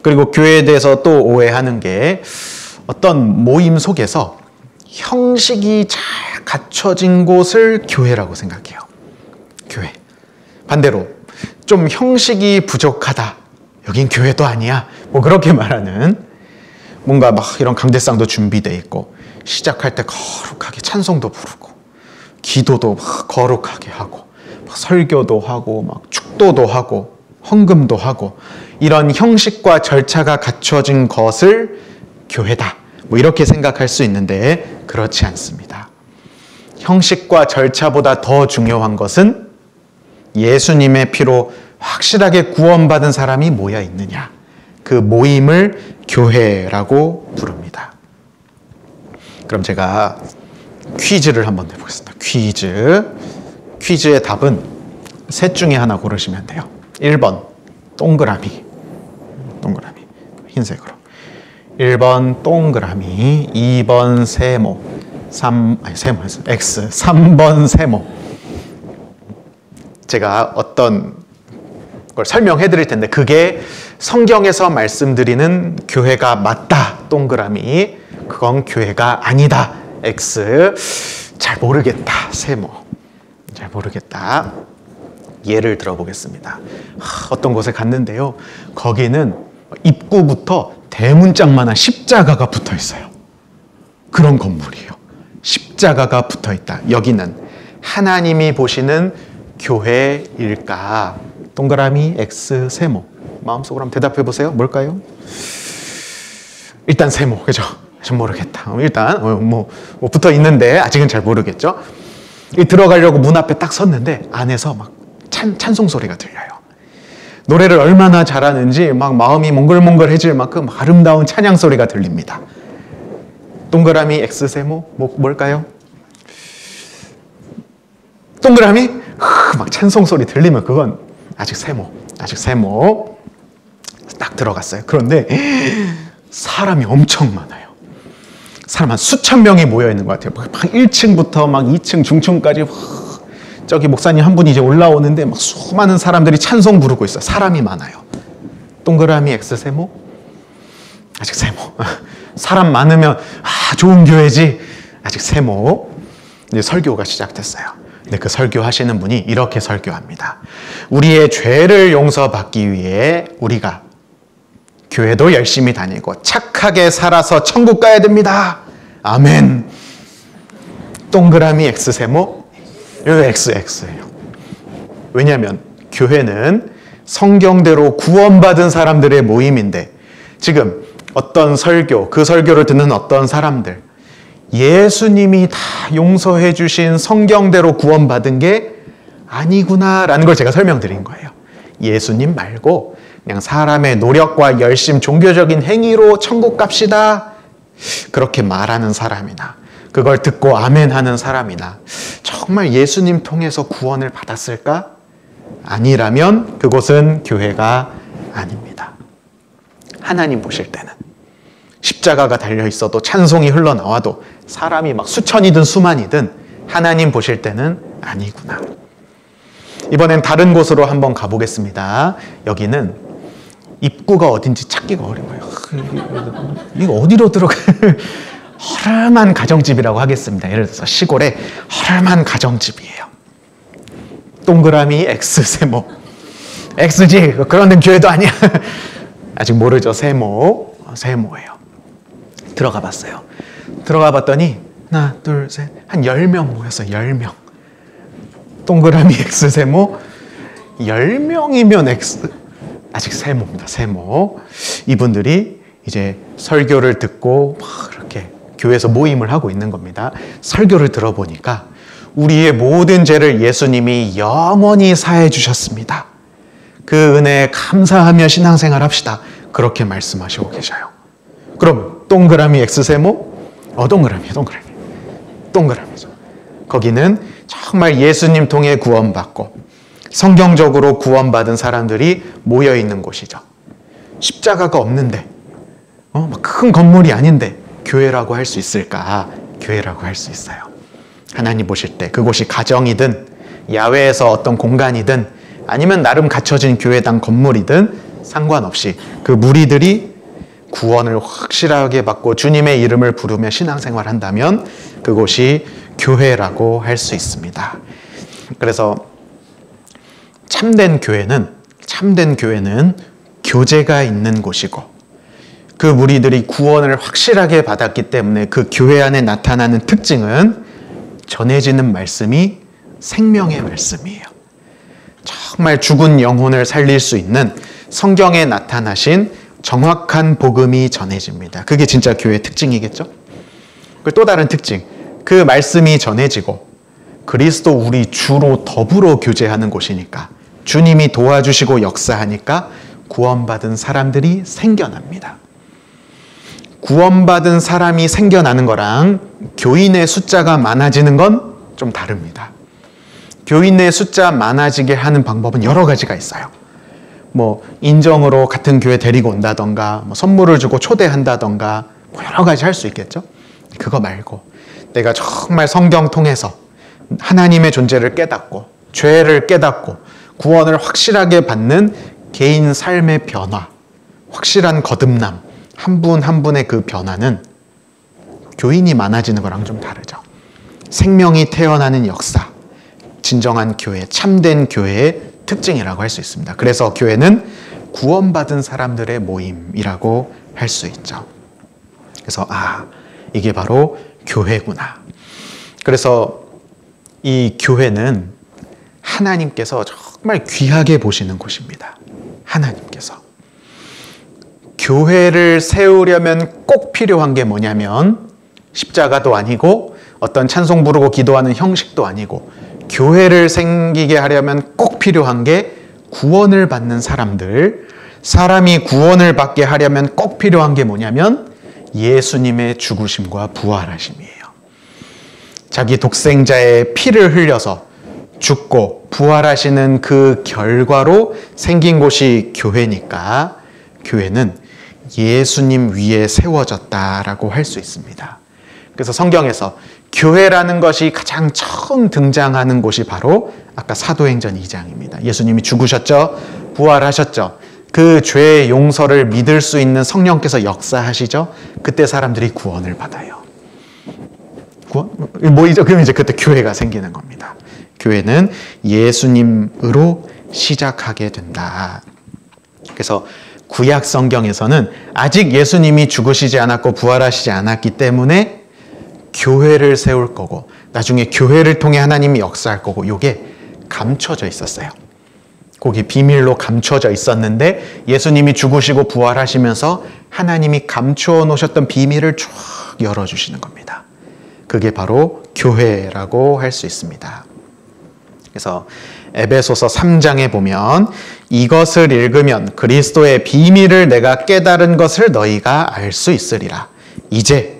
그리고 교회에 대해서 또 오해하는 게 어떤 모임 속에서 형식이 잘 갖춰진 곳을 교회라고 생각해요. 교회. 반대로 좀 형식이 부족하다. 여긴 교회도 아니야. 그렇게 말하는 뭔가 막 이런 강대상도 준비되어 있고 시작할 때 거룩하게 찬송도 부르고 기도도 막 거룩하게 하고 막 설교도 하고 막 축도도 하고 헌금도 하고 이런 형식과 절차가 갖춰진 것을 교회다. 이렇게 생각할 수 있는데 그렇지 않습니다. 형식과 절차보다 더 중요한 것은 예수님의 피로 확실하게 구원받은 사람이 모여 있느냐. 그 모임을 교회라고 부릅니다. 그럼 제가 퀴즈를 한번 내보겠습니다. 퀴즈의 답은 셋 중에 하나 고르시면 돼요. 1번 동그라미 흰색으로, 1번 동그라미, 2번 세모, 3번 세모. 제가 어떤 걸 설명해 드릴 텐데 그게 성경에서 말씀드리는 교회가 맞다, 동그라미, 그건 교회가 아니다, X. 잘 모르겠다, 세모. 잘 모르겠다. 예를 들어보겠습니다. 어떤 곳에 갔는데요. 거기는 입구부터 대문짝만한 십자가가 붙어 있어요. 그런 건물이에요. 십자가가 붙어 있다. 여기는 하나님이 보시는 교회일까? 동그라미 X 세모. 마음속으로 한번 대답해 보세요. 뭘까요? 일단 세모, 그죠? 좀 모르겠다. 일단 붙어 있는데 아직은 잘 모르겠죠. 들어가려고 문 앞에 딱 섰는데 안에서 막 찬송 소리가 들려요. 노래를 얼마나 잘하는지 막 마음이 몽글몽글해질 만큼 아름다운 찬양 소리가 들립니다. 동그라미 X 세모 뭘까요? 동그라미 막 찬송 소리 들리면 그건 아직 세모 딱 들어갔어요. 그런데 사람이 엄청 많아요. 사람 한 수천 명이 모여 있는 것 같아요. 막 1층부터 막 2층 중층까지 저기 목사님 한 분이 이제 올라오는데 막 수많은 사람들이 찬송 부르고 있어요. 사람이 많아요. 동그라미 X 세모? 아직 세모. 사람 많으면 좋은 교회지. 아직 세모. 이제 설교가 시작됐어요. 근데 그 설교하시는 분이 이렇게 설교합니다. 우리의 죄를 용서받기 위해 우리가 교회도 열심히 다니고 착하게 살아서 천국 가야 됩니다. 아멘. 동그라미 X 세모? 여기 XX예요. 왜냐하면 교회는 성경대로 구원받은 사람들의 모임인데 지금 어떤 설교, 그 설교를 듣는 어떤 사람들, 예수님이 다 용서해 주신 성경대로 구원받은 게 아니구나라는 걸 제가 설명드린 거예요. 예수님 말고 그냥 사람의 노력과 열심, 종교적인 행위로 천국 갑시다. 그렇게 말하는 사람이나 그걸 듣고 아멘 하는 사람이나 정말 예수님 통해서 구원을 받았을까? 아니라면 그곳은 교회가 아닙니다. 하나님 보실 때는 십자가가 달려 있어도 찬송이 흘러나와도 사람이 막 수천이든 수만이든 하나님 보실 때는 아니구나. 이번엔 다른 곳으로 한번 가보겠습니다. 여기는 입구가 어딘지 찾기가 어려워요. 이거 어디로 들어가? 허름한 가정집이라고 하겠습니다. 예를 들어서 시골에 허름한 가정집이에요. 동그라미 X 세모. X지 그런 데는 교회도 아니야. 아직 모르죠. 세모예요. 들어가 봤어요. 들어가 봤더니 하나 둘 셋 한 10명 모였어요. 10명. 동그라미 X 세모 10명이면 X 아직 세모입니다. 세모. 이분들이 이제 설교를 듣고 막 이렇게 교회에서 모임을 하고 있는 겁니다. 설교를 들어보니까 우리의 모든 죄를 예수님이 영원히 사해 주셨습니다. 그 은혜에 감사하며 신앙생활 합시다. 그렇게 말씀하시고 계셔요. 그럼 동그라미 X세모? 동그라미죠. 거기는 정말 예수님 통해 구원받고 성경적으로 구원받은 사람들이 모여있는 곳이죠. 십자가가 없는데 큰 건물이 아닌데 교회라고 할 수 있을까? 교회라고 할 수 있어요. 하나님 보실 때 그곳이 가정이든 야외에서 어떤 공간이든 아니면 나름 갖춰진 교회당 건물이든 상관없이 그 무리들이 구원을 확실하게 받고 주님의 이름을 부르며 신앙생활 한다면 그곳이 교회라고 할 수 있습니다. 그래서 참된 교회는 교제가 있는 곳이고 그 무리들이 구원을 확실하게 받았기 때문에 그 교회 안에 나타나는 특징은 전해지는 말씀이 생명의 말씀이에요. 정말 죽은 영혼을 살릴 수 있는 성경에 나타나신 정확한 복음이 전해집니다. 그게 진짜 교회의 특징이겠죠? 또 다른 특징, 그 말씀이 전해지고 그리스도 우리 주로 더불어 교제하는 곳이니까 주님이 도와주시고 역사하니까 구원받은 사람들이 생겨납니다. 구원받은 사람이 생겨나는 거랑 교인의 숫자가 많아지는 건 좀 다릅니다. 교인의 숫자 많아지게 하는 방법은 여러 가지가 있어요. 인정으로 같은 교회 데리고 온다던가, 선물을 주고 초대한다던가, 여러 가지 할 수 있겠죠? 그거 말고, 내가 정말 성경 통해서 하나님의 존재를 깨닫고, 죄를 깨닫고, 구원을 확실하게 받는 개인 삶의 변화, 확실한 거듭남, 한 분 한 분의 그 변화는 교인이 많아지는 거랑 좀 다르죠. 생명이 태어나는 역사, 진정한 교회, 참된 교회의 특징이라고 할 수 있습니다. 그래서 교회는 구원받은 사람들의 모임이라고 할 수 있죠. 그래서 이게 바로 교회구나. 그래서 이 교회는 하나님께서 정말 귀하게 보시는 곳입니다. 하나님께서. 교회를 세우려면 꼭 필요한 게 뭐냐면 십자가도 아니고 어떤 찬송 부르고 기도하는 형식도 아니고 교회를 생기게 하려면 꼭 필요한 게 구원을 받는 사람들, 사람이 구원을 받게 하려면 꼭 필요한 게 뭐냐면 예수님의 죽으심과 부활하심이에요. 자기 독생자의 피를 흘려서 죽고 부활하시는 그 결과로 생긴 곳이 교회니까 교회는 예수님 위에 세워졌다라고 할 수 있습니다. 그래서 성경에서 교회라는 것이 가장 처음 등장하는 곳이 바로 아까 사도행전 2장입니다. 예수님이 죽으셨죠? 부활하셨죠? 그 죄의 용서를 믿을 수 있는 성령께서 역사하시죠? 그때 사람들이 구원을 받아요. 뭐이죠? 그럼 이제 그때 교회가 생기는 겁니다. 교회는 예수님으로 시작하게 된다. 그래서 구약 성경에서는 아직 예수님이 죽으시지 않았고 부활하시지 않았기 때문에 교회를 세울 거고 나중에 교회를 통해 하나님이 역사할 거고 이게 감춰져 있었어요. 거기 비밀로 감춰져 있었는데 예수님이 죽으시고 부활하시면서 하나님이 감추어 놓으셨던 비밀을 쭉 열어주시는 겁니다. 그게 바로 교회라고 할 수 있습니다. 그래서 에베소서 3장에 보면 이것을 읽으면 그리스도의 비밀을 내가 깨달은 것을 너희가 알 수 있으리라. 이제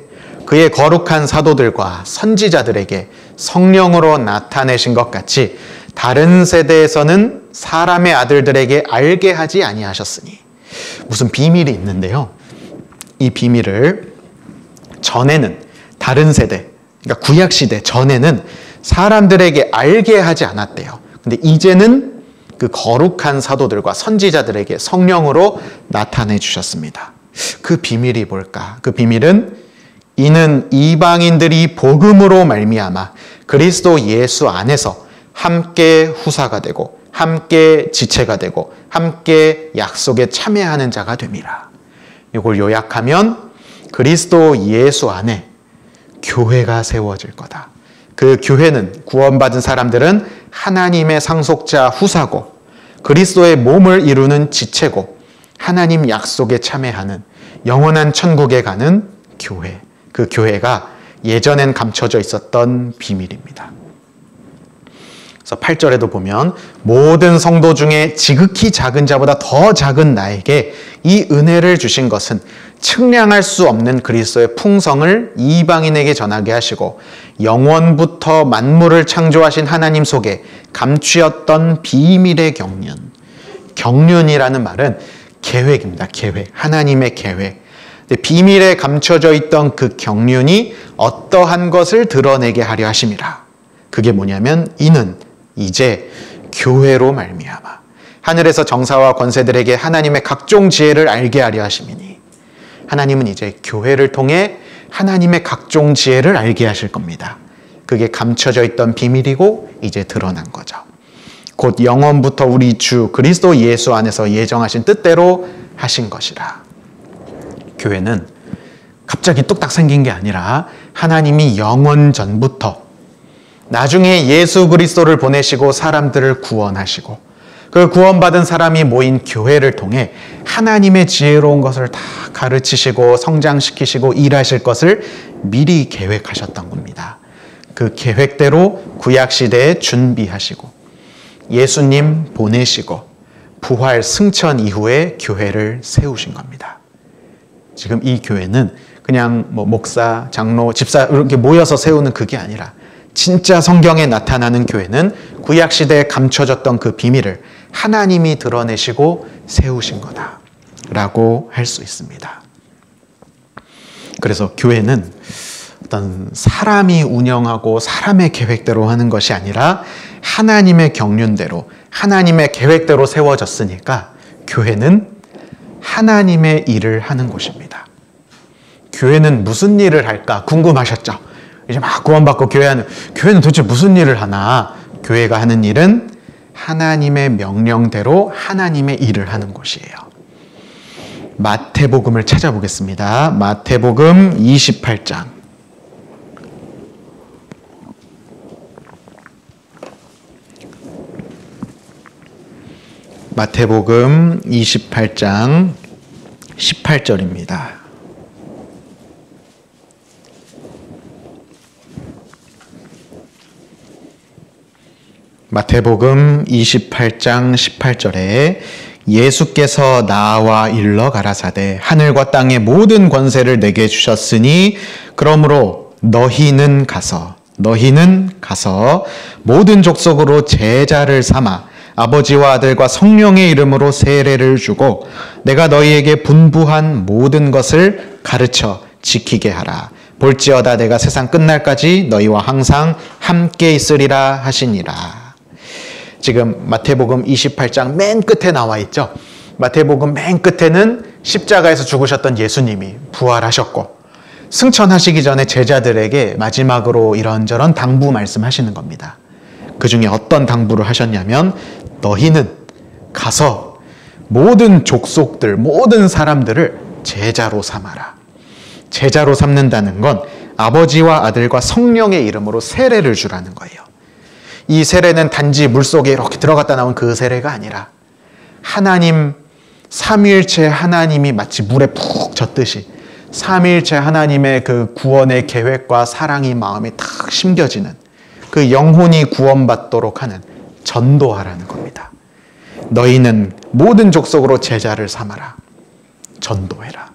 그의 거룩한 사도들과 선지자들에게 성령으로 나타내신 것 같이 다른 세대에서는 사람의 아들들에게 알게 하지 아니하셨으니. 무슨 비밀이 있는데요. 이 비밀을 전에는 다른 세대, 그러니까 구약시대 전에는 사람들에게 알게 하지 않았대요. 근데 이제는 그 거룩한 사도들과 선지자들에게 성령으로 나타내 주셨습니다. 그 비밀이 뭘까? 그 비밀은 이는 이방인들이 복음으로 말미암아 그리스도 예수 안에서 함께 후사가 되고 함께 지체가 되고 함께 약속에 참여하는 자가 됨이라. 이걸 요약하면 그리스도 예수 안에 교회가 세워질 거다. 그 교회는 구원받은 사람들은 하나님의 상속자 후사고 그리스도의 몸을 이루는 지체고 하나님 약속에 참여하는 영원한 천국에 가는 교회. 그 교회가 예전엔 감춰져 있었던 비밀입니다. 그래서 8절에도 보면 모든 성도 중에 지극히 작은 자보다 더 작은 나에게 이 은혜를 주신 것은 측량할 수 없는 그리스도의 풍성을 이방인에게 전하게 하시고 영원부터 만물을 창조하신 하나님 속에 감추었던 비밀의 경륜. 경륜이라는 말은 계획입니다. 계획. 하나님의 계획. 비밀에 감춰져 있던 그 경륜이 어떠한 것을 드러내게 하려 하심이라. 그게 뭐냐면 이는 이제 교회로 말미암아 하늘에서 정사와 권세들에게 하나님의 각종 지혜를 알게 하려 하심이니. 하나님은 이제 교회를 통해 하나님의 각종 지혜를 알게 하실 겁니다. 그게 감춰져 있던 비밀이고 이제 드러난 거죠. 곧 영원부터 우리 주 그리스도 예수 안에서 예정하신 뜻대로 하신 것이라. 교회는 갑자기 뚝딱 생긴 게 아니라 하나님이 영원 전부터 나중에 예수 그리스도를 보내시고 사람들을 구원하시고 그 구원받은 사람이 모인 교회를 통해 하나님의 지혜로운 것을 다 가르치시고 성장시키시고 일하실 것을 미리 계획하셨던 겁니다. 그 계획대로 구약시대에 준비하시고 예수님 보내시고 부활 승천 이후에 교회를 세우신 겁니다. 지금 이 교회는 그냥 목사, 장로, 집사 이렇게 모여서 세우는 그게 아니라 진짜 성경에 나타나는 교회는 구약시대에 감춰졌던 그 비밀을 하나님이 드러내시고 세우신 거다라고 할 수 있습니다. 그래서 교회는 어떤 사람이 운영하고 사람의 계획대로 하는 것이 아니라 하나님의 경륜대로 하나님의 계획대로 세워졌으니까 교회는 하나님의 일을 하는 곳입니다. 교회는 무슨 일을 할까 궁금하셨죠? 이제 막 구원받고 교회는 도대체 무슨 일을 하나? 교회가 하는 일은 하나님의 명령대로 하나님의 일을 하는 곳이에요. 마태복음을 찾아보겠습니다. 마태복음 28장. 마태복음 28장 18절입니다. 마태복음 28장 18절에 예수께서 나와 일러 가라사대 하늘과 땅의 모든 권세를 내게 주셨으니 그러므로 너희는 가서 모든 족속으로 제자를 삼아 아버지와 아들과 성령의 이름으로 세례를 주고 내가 너희에게 분부한 모든 것을 가르쳐 지키게 하라. 볼지어다 내가 세상 끝날까지 너희와 항상 함께 있으리라 하시니라. 지금 마태복음 28장 맨 끝에 나와 있죠. 마태복음 맨 끝에는 십자가에서 죽으셨던 예수님이 부활하셨고 승천하시기 전에 제자들에게 마지막으로 이런저런 당부 말씀하시는 겁니다. 그 중에 어떤 당부를 하셨냐면 너희는 가서 모든 족속들, 모든 사람들을 제자로 삼아라. 제자로 삼는다는 건 아버지와 아들과 성령의 이름으로 세례를 주라는 거예요. 이 세례는 단지 물속에 이렇게 들어갔다 나온 그 세례가 아니라 하나님, 삼위일체 하나님이 마치 물에 푹 젖듯이 삼위일체 하나님의 그 구원의 계획과 사랑이 마음에 탁 심겨지는 그 영혼이 구원받도록 하는 전도하라는 겁니다. 너희는 모든 족속으로 제자를 삼아라. 전도해라.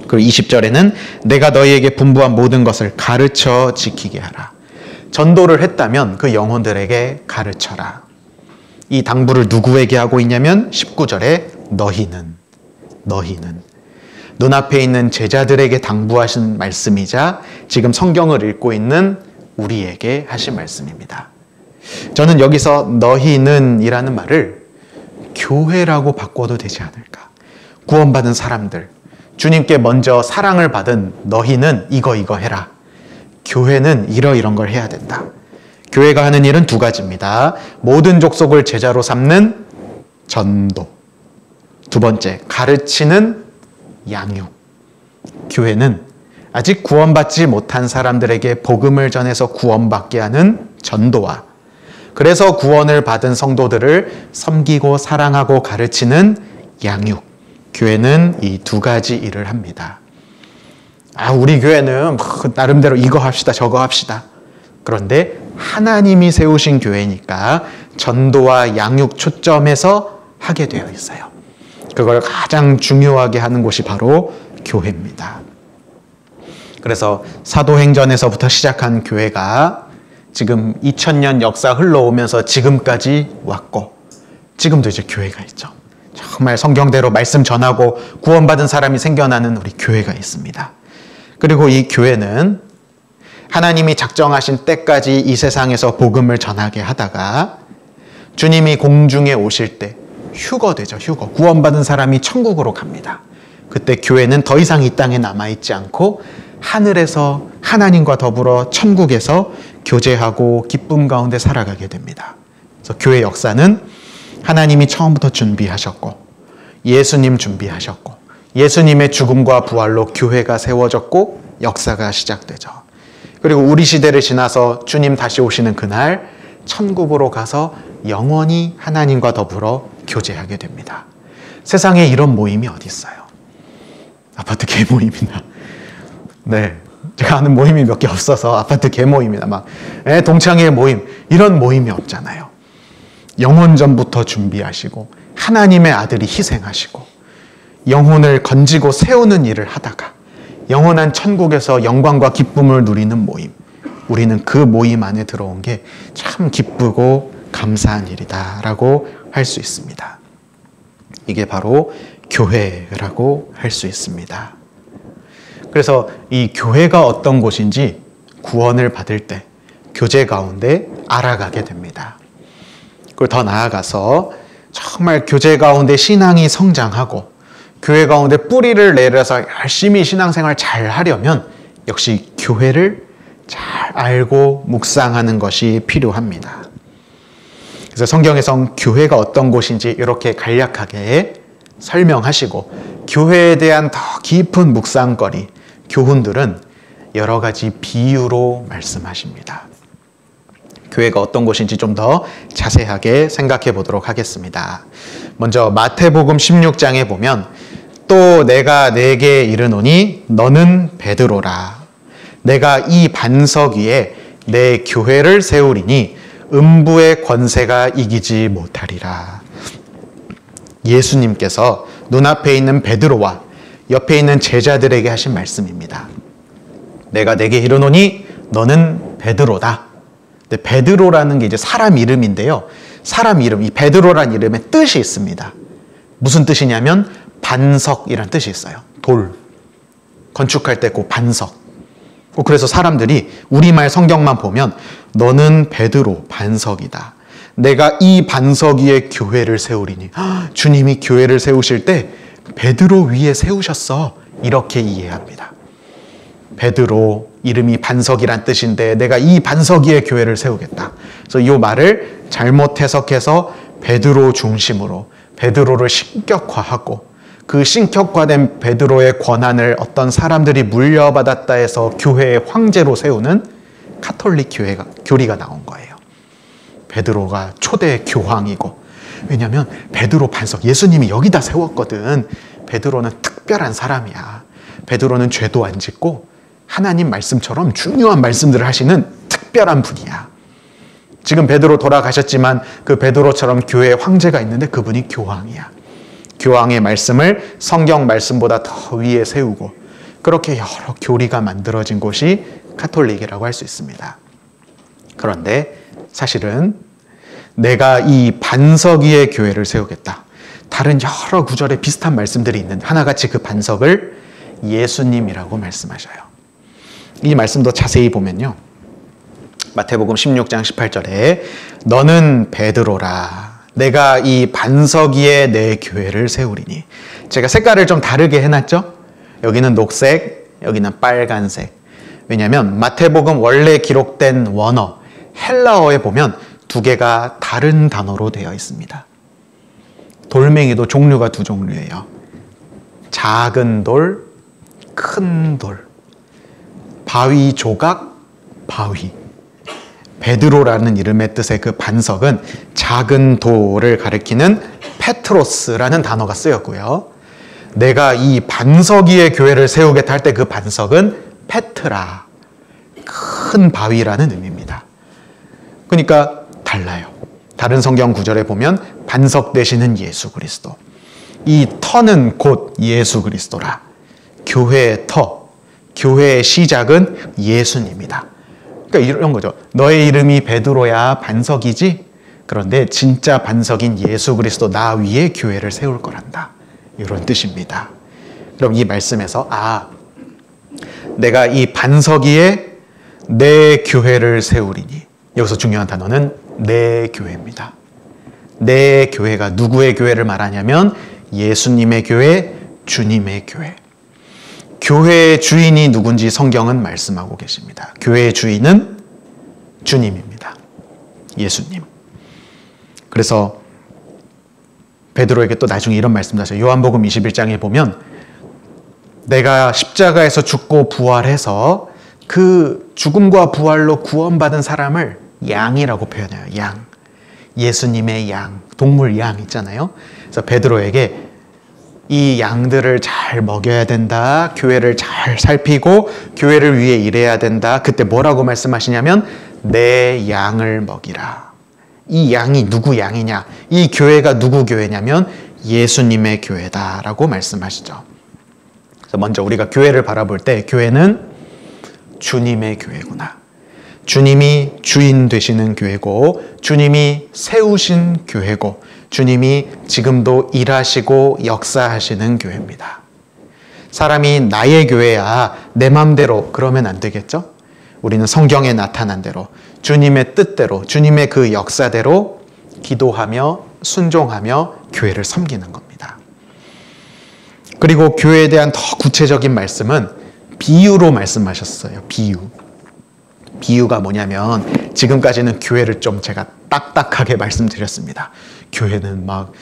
그리고 20절에는 내가 너희에게 분부한 모든 것을 가르쳐 지키게 하라. 전도를 했다면 그 영혼들에게 가르쳐라. 이 당부를 누구에게 하고 있냐면 19절에 너희는 눈앞에 있는 제자들에게 당부하신 말씀이자 지금 성경을 읽고 있는 우리에게 하신 말씀입니다. 저는 여기서 너희는 이라는 말을 교회라고 바꿔도 되지 않을까. 구원받은 사람들, 주님께 먼저 사랑을 받은 너희는 이거 해라. 교회는 이런 걸 해야 된다. 교회가 하는 일은 두 가지입니다. 모든 족속을 제자로 삼는 전도. 두 번째, 가르치는 양육. 교회는 아직 구원받지 못한 사람들에게 복음을 전해서 구원받게 하는 전도와 그래서 구원을 받은 성도들을 섬기고 사랑하고 가르치는 양육. 교회는 이 두 가지 일을 합니다. 우리 교회는 나름대로 이거 합시다, 저거 합시다. 그런데 하나님이 세우신 교회니까 전도와 양육 초점에서 하게 되어 있어요. 그걸 가장 중요하게 하는 곳이 바로 교회입니다. 그래서 사도행전에서부터 시작한 교회가 지금 2000년 역사 흘러오면서 지금까지 왔고 지금도 이제 교회가 있죠. 정말 성경대로 말씀 전하고 구원받은 사람이 생겨나는 우리 교회가 있습니다. 그리고 이 교회는 하나님이 작정하신 때까지 이 세상에서 복음을 전하게 하다가 주님이 공중에 오실 때 휴거되죠. 휴거. 구원받은 사람이 천국으로 갑니다. 그때 교회는 더 이상 이 땅에 남아있지 않고 하늘에서 하나님과 더불어 천국에서 교제하고 기쁨 가운데 살아가게 됩니다. 그래서 교회 역사는 하나님이 처음부터 준비하셨고 예수님 준비하셨고 예수님의 죽음과 부활로 교회가 세워졌고 역사가 시작되죠. 그리고 우리 시대를 지나서 주님 다시 오시는 그날 천국으로 가서 영원히 하나님과 더불어 교제하게 됩니다. 세상에 이런 모임이 어디 있어요? 아파트 개모임이나 네, 제가 아는 모임이 몇 개 없어서 아파트 개모임이나 동창회 모임 이런 모임이 없잖아요. 영원전부터 준비하시고 하나님의 아들이 희생하시고 영혼을 건지고 세우는 일을 하다가 영원한 천국에서 영광과 기쁨을 누리는 모임. 우리는 그 모임 안에 들어온 게 참 기쁘고 감사한 일이다라고 할 수 있습니다. 이게 바로 교회라고 할 수 있습니다. 그래서 이 교회가 어떤 곳인지 구원을 받을 때 교제 가운데 알아가게 됩니다. 그리고 더 나아가서 정말 교제 가운데 신앙이 성장하고 교회 가운데 뿌리를 내려서 열심히 신앙생활 잘 하려면 역시 교회를 잘 알고 묵상하는 것이 필요합니다. 그래서 성경에선 교회가 어떤 곳인지 이렇게 간략하게 설명하시고 교회에 대한 더 깊은 묵상거리, 교훈들은 여러 가지 비유로 말씀하십니다. 교회가 어떤 곳인지 좀 더 자세하게 생각해 보도록 하겠습니다. 먼저 마태복음 16장에 보면 또 내가 네게 이르노니 너는 베드로라. 내가 이 반석 위에 내 교회를 세우리니 음부의 권세가 이기지 못하리라. 예수님께서 눈앞에 있는 베드로와 옆에 있는 제자들에게 하신 말씀입니다. 내가 네게 이르노니 너는 베드로다. 근데 베드로라는 게 이제 사람 이름인데요. 사람 이름, 이 베드로라는 이름에 뜻이 있습니다. 무슨 뜻이냐면 반석이라는 뜻이 있어요. 돌. 건축할 때 그 반석. 그래서 사람들이 우리말 성경만 보면 너는 베드로 반석이다. 내가 이 반석 위에 교회를 세우리니 주님이 교회를 세우실 때 베드로 위에 세우셨어. 이렇게 이해합니다. 베드로 이름이 반석이란 뜻인데 내가 이 반석 위에 교회를 세우겠다. 그래서 이 말을 잘못 해석해서 베드로 중심으로 베드로를 신격화하고 그 신격화된 베드로의 권한을 어떤 사람들이 물려받았다 해서 교회의 황제로 세우는 카톨릭 교리가 나온 거예요. 베드로가 초대 교황이고 왜냐하면 베드로 반석, 예수님이 여기다 세웠거든. 베드로는 특별한 사람이야. 베드로는 죄도 안 짓고 하나님 말씀처럼 중요한 말씀들을 하시는 특별한 분이야. 지금 베드로 돌아가셨지만 그 베드로처럼 교회의 황제가 있는데 그분이 교황이야. 교황의 말씀을 성경 말씀보다 더 위에 세우고 그렇게 여러 교리가 만들어진 곳이 가톨릭이라고 할 수 있습니다. 그런데 사실은 내가 이 반석 위에 교회를 세우겠다. 다른 여러 구절에 비슷한 말씀들이 있는데 하나같이 그 반석을 예수님이라고 말씀하셔요. 이 말씀도 자세히 보면요. 마태복음 16장 18절에 너는 베드로라. 내가 이 반석 위에 내 교회를 세우리니. 제가 색깔을 좀 다르게 해놨죠? 여기는 녹색, 여기는 빨간색. 왜냐하면 마태복음 원래 기록된 원어, 헬라어에 보면 두 개가 다른 단어로 되어 있습니다. 돌멩이도 종류가 두 종류예요. 작은 돌, 큰 돌. 바위 조각, 바위. 베드로라는 이름의 뜻의 그 반석은 작은 돌을 가리키는 페트로스라는 단어가 쓰였고요. 내가 이 반석 위에 교회를 세우겠다 할 때 그 반석은 페트라, 큰 바위라는 의미입니다. 그러니까 달라요. 다른 성경 구절에 보면 반석 되시는 예수 그리스도. 이 터는 곧 예수 그리스도라. 교회의 터, 교회의 시작은 예수님이다. 그러니까 이런 거죠. 너의 이름이 베드로야 반석이지? 그런데 진짜 반석인 예수 그리스도 나 위에 교회를 세울 거란다. 이런 뜻입니다. 그럼 이 말씀에서 내가 이 반석 위에 내 교회를 세우리니. 여기서 중요한 단어는 내 교회입니다. 내 교회가 누구의 교회를 말하냐면 예수님의 교회, 주님의 교회. 교회의 주인이 누군지 성경은 말씀하고 계십니다. 교회의 주인은 주님입니다. 예수님. 그래서 베드로에게 또 나중에 이런 말씀도 하셔요. 요한복음 21장에 보면 내가 십자가에서 죽고 부활해서 그 죽음과 부활로 구원받은 사람을 양이라고 표현해요. 양. 예수님의 양. 동물 양 있잖아요. 그래서 베드로에게 이 양들을 잘 먹여야 된다. 교회를 잘 살피고 교회를 위해 일해야 된다. 그때 뭐라고 말씀하시냐면 내 양을 먹이라. 이 양이 누구 양이냐? 이 교회가 누구 교회냐면 예수님의 교회다라고 말씀하시죠. 그래서 먼저 우리가 교회를 바라볼 때 교회는 주님의 교회구나. 주님이 주인 되시는 교회고 주님이 세우신 교회고 주님이 지금도 일하시고 역사하시는 교회입니다. 사람이 나의 교회야 내 맘대로 그러면 안 되겠죠? 우리는 성경에 나타난 대로 주님의 뜻대로 주님의 그 역사대로 기도하며 순종하며 교회를 섬기는 겁니다. 그리고 교회에 대한 더 구체적인 말씀은 비유로 말씀하셨어요. 비유가 뭐냐면 지금까지는 교회를 좀 제가 딱딱하게 말씀드렸습니다. 교회는 막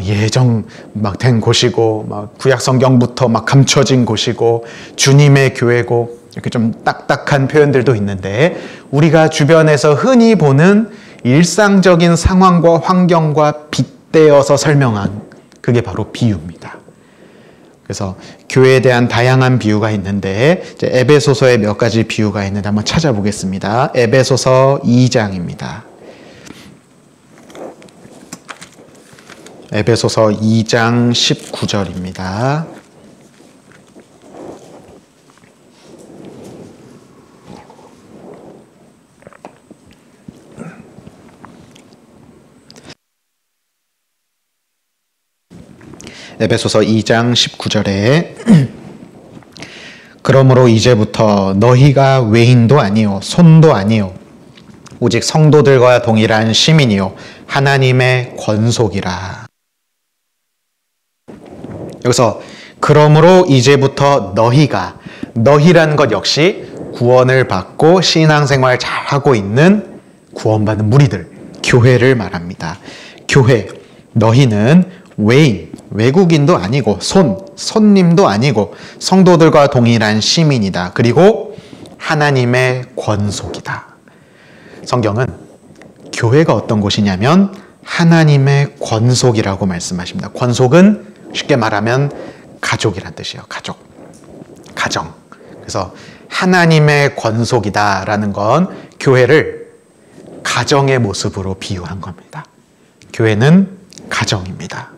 예정 막 된 곳이고 막 구약 성경부터 막 감춰진 곳이고 주님의 교회고 이렇게 좀 딱딱한 표현들도 있는데 우리가 주변에서 흔히 보는 일상적인 상황과 환경과 빗대어서 설명한 그게 바로 비유입니다. 그래서 교회에 대한 다양한 비유가 있는데 이제 에베소서에 몇 가지 비유가 있는데 한번 찾아보겠습니다. 에베소서 2장입니다. 에베소서 2장 19절입니다. 에베소서 2장 19절에 그러므로 이제부터 너희가 외인도 아니요 손도 아니요 오직 성도들과 동일한 시민이요 하나님의 권속이라. 여기서 그러므로 이제부터 너희라는 것 역시 구원을 받고 신앙생활 잘하고 있는 구원받은 무리들, 교회를 말합니다. 교회, 너희는 외인, 외국인도 아니고 손님도 아니고 성도들과 동일한 시민이다. 그리고 하나님의 권속이다. 성경은 교회가 어떤 곳이냐면 하나님의 권속이라고 말씀하십니다. 권속은 쉽게 말하면 가족이란 뜻이에요. 가정. 그래서 하나님의 권속이다라는 건 교회를 가정의 모습으로 비유한 겁니다. 교회는 가정입니다.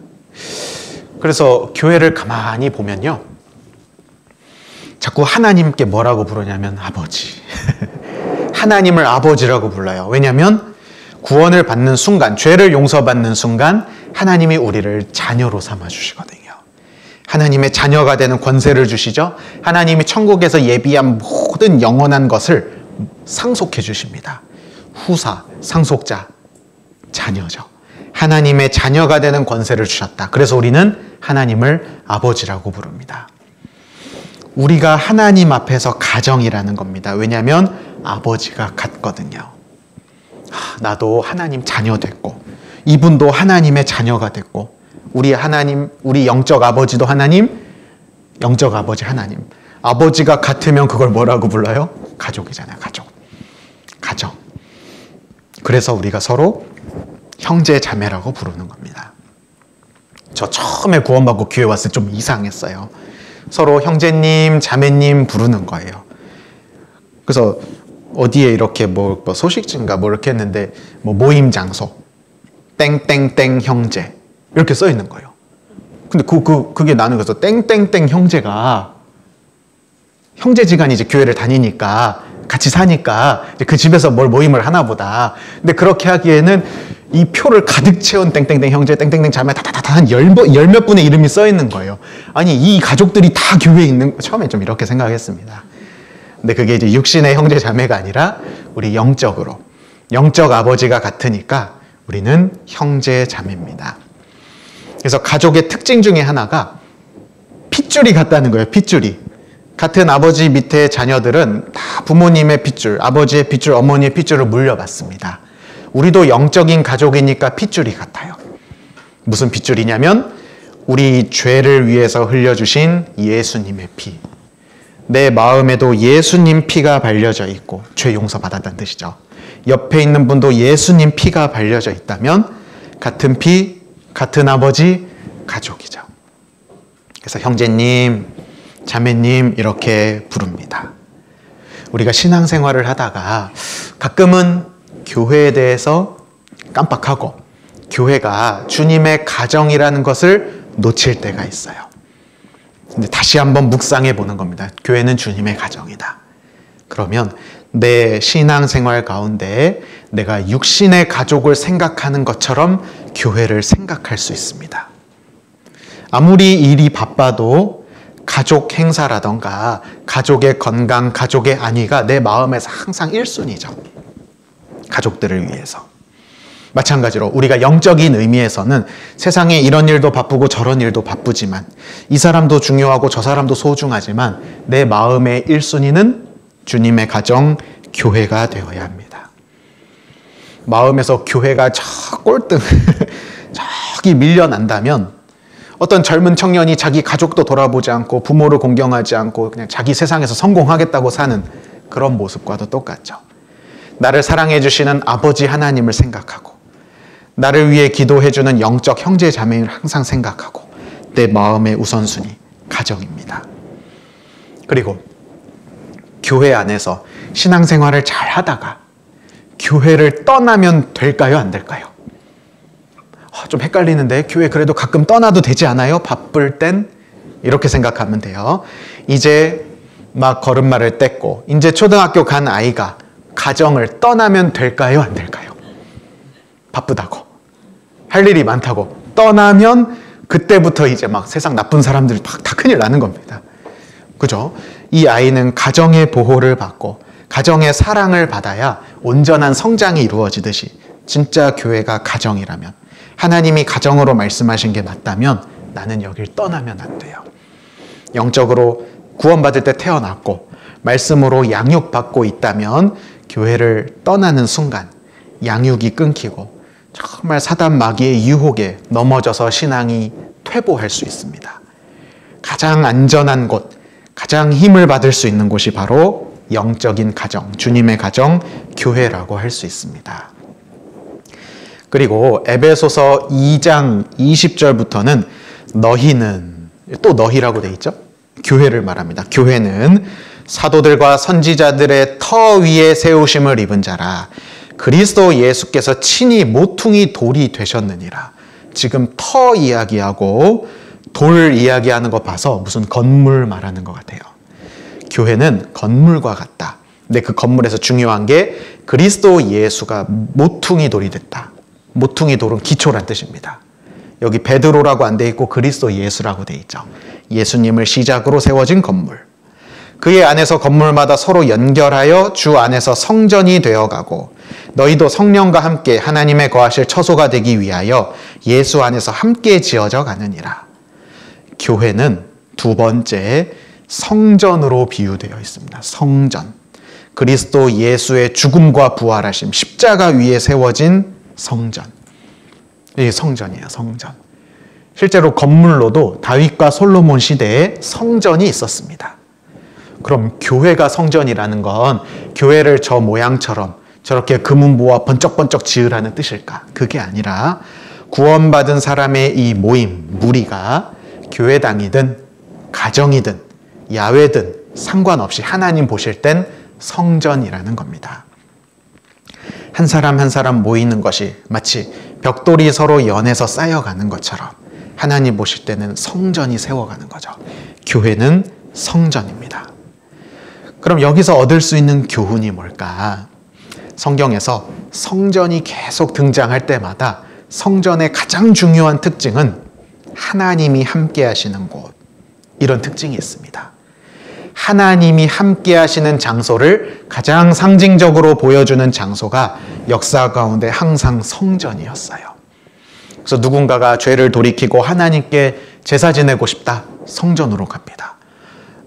그래서 교회를 가만히 보면요, 자꾸 하나님께 뭐라고 부르냐면 아버지. 하나님을 아버지라고 불러요. 왜냐하면 구원을 받는 순간, 죄를 용서받는 순간 하나님이 우리를 자녀로 삼아주시거든요. 하나님의 자녀가 되는 권세를 주시죠. 하나님이 천국에서 예비한 모든 영원한 것을 상속해 주십니다. 후사, 상속자, 자녀죠. 하나님의 자녀가 되는 권세를 주셨다. 그래서 우리는 하나님을 아버지라고 부릅니다. 우리가 하나님 앞에서 가정이라는 겁니다. 왜냐하면 아버지가 같거든요. 나도 하나님 자녀 됐고, 이분도 하나님의 자녀가 됐고, 우리 하나님, 우리 영적 아버지도 하나님, 영적 아버지 하나님. 아버지가 같으면 그걸 뭐라고 불러요? 가족이잖아요. 가정. 그래서 우리가 서로 형제 자매라고 부르는 겁니다. 저 처음에 구원받고 교회 왔을 때 좀 이상했어요. 서로 형제님, 자매님 부르는 거예요. 그래서 어디에 이렇게 뭐 소식지인가 뭐 이렇게 했는데, 뭐 모임 장소 땡땡땡 형제 이렇게 써 있는 거예요. 근데 그게 나는 그래서 땡땡땡 형제가 형제지간이 이제 교회를 다니니까 같이 사니까 이제 그 집에서 뭘 모임을 하나 보다. 근데 그렇게 하기에는 이 표를 가득 채운 땡땡땡 형제, 땡땡땡 자매 다다다다 한 열 몇 분의 이름이 써 있는 거예요. 아니 이 가족들이 다 교회에 있는, 처음에 좀 이렇게 생각했습니다. 근데 그게 이제 육신의 형제 자매가 아니라 우리 영적으로, 영적 아버지가 같으니까 우리는 형제 자매입니다. 그래서 가족의 특징 중에 하나가 핏줄이 같다는 거예요. 핏줄이. 같은 아버지 밑에 자녀들은 다 부모님의 핏줄, 아버지의 핏줄, 어머니의 핏줄을 물려받습니다. 우리도 영적인 가족이니까 핏줄이 같아요. 무슨 핏줄이냐면 우리 죄를 위해서 흘려주신 예수님의 피. 내 마음에도 예수님 피가 발려져 있고, 죄 용서받았다는 뜻이죠. 옆에 있는 분도 예수님 피가 발려져 있다면 같은 피, 같은 아버지, 가족이죠. 그래서 형제님, 자매님 이렇게 부릅니다. 우리가 신앙생활을 하다가 가끔은 교회에 대해서 깜빡하고 교회가 주님의 가정이라는 것을 놓칠 때가 있어요. 근데 다시 한번 묵상해 보는 겁니다. 교회는 주님의 가정이다. 그러면 내 신앙생활 가운데 내가 육신의 가족을 생각하는 것처럼 교회를 생각할 수 있습니다. 아무리 일이 바빠도 가족 행사라던가 가족의 건강, 가족의 안위가 내 마음에서 항상 1순위죠. 가족들을 위해서. 마찬가지로 우리가 영적인 의미에서는 세상에 이런 일도 바쁘고 저런 일도 바쁘지만, 이 사람도 중요하고 저 사람도 소중하지만 내 마음의 1순위는 주님의 가정, 교회가 되어야 합니다. 마음에서 교회가 저 꼴등 저기 밀려난다면, 어떤 젊은 청년이 자기 가족도 돌아보지 않고 부모를 공경하지 않고 그냥 자기 세상에서 성공하겠다고 사는 그런 모습과도 똑같죠. 나를 사랑해 주시는 아버지 하나님을 생각하고, 나를 위해 기도해 주는 영적 형제 자매를 항상 생각하고, 내 마음의 우선순위 가정입니다. 그리고 교회 안에서 신앙생활을 잘 하다가 교회를 떠나면 될까요? 안 될까요? 좀 헷갈리는데 교회 그래도 가끔 떠나도 되지 않아요? 바쁠 땐? 이렇게 생각하면 돼요. 이제 막 걸음마를 뗐고 이제 초등학교 간 아이가 가정을 떠나면 될까요? 안 될까요? 바쁘다고, 할 일이 많다고 떠나면 그때부터 이제 막 세상 나쁜 사람들이 다 큰일 나는 겁니다. 그죠? 이 아이는 가정의 보호를 받고 가정의 사랑을 받아야 온전한 성장이 이루어지듯이, 진짜 교회가 가정이라면, 하나님이 가정으로 말씀하신 게 맞다면 나는 여길 떠나면 안 돼요. 영적으로 구원받을 때 태어났고 말씀으로 양육받고 있다면 교회를 떠나는 순간 양육이 끊기고 정말 사단 마귀의 유혹에 넘어져서 신앙이 퇴보할 수 있습니다. 가장 안전한 곳, 가장 힘을 받을 수 있는 곳이 바로 영적인 가정, 주님의 가정, 교회라고 할 수 있습니다. 그리고 에베소서 2장 20절부터는 너희는, 또 너희라고 돼 있죠? 교회를 말합니다. 교회는 사도들과 선지자들의 터 위에 세우심을 입은 자라. 그리스도 예수께서 친히 모퉁이 돌이 되셨느니라. 지금 터 이야기하고 돌 이야기하는 거 봐서 무슨 건물 말하는 것 같아요. 교회는 건물과 같다. 근데 그 건물에서 중요한 게 그리스도 예수가 모퉁이 돌이 됐다. 모퉁이 돌은 기초란 뜻입니다. 여기 베드로라고 안 돼 있고 그리스도 예수라고 돼 있죠. 예수님을 시작으로 세워진 건물. 그의 안에서 건물마다 서로 연결하여 주 안에서 성전이 되어가고 너희도 성령과 함께 하나님의 거하실 처소가 되기 위하여 예수 안에서 함께 지어져 가느니라. 교회는 두 번째 성전으로 비유되어 있습니다. 성전. 그리스도 예수의 죽음과 부활하심, 십자가 위에 세워진 성전. 이게 성전이에요, 성전. 실제로 건물로도 다윗과 솔로몬 시대에 성전이 있었습니다. 그럼 교회가 성전이라는 건 교회를 저 모양처럼 저렇게 금은보화 번쩍번쩍 지으라는 뜻일까? 그게 아니라 구원받은 사람의 이 모임, 무리가 교회당이든 가정이든 야외든 상관없이 하나님 보실 땐 성전이라는 겁니다. 한 사람 한 사람 모이는 것이 마치 벽돌이 서로 연해서 쌓여가는 것처럼 하나님 보실 때는 성전이 세워가는 거죠. 교회는 성전입니다. 그럼 여기서 얻을 수 있는 교훈이 뭘까? 성경에서 성전이 계속 등장할 때마다 성전의 가장 중요한 특징은 하나님이 함께 하시는 곳, 이런 특징이 있습니다. 하나님이 함께 하시는 장소를 가장 상징적으로 보여주는 장소가 역사 가운데 항상 성전이었어요. 그래서 누군가가 죄를 돌이키고 하나님께 제사 지내고 싶다, 성전으로 갑니다.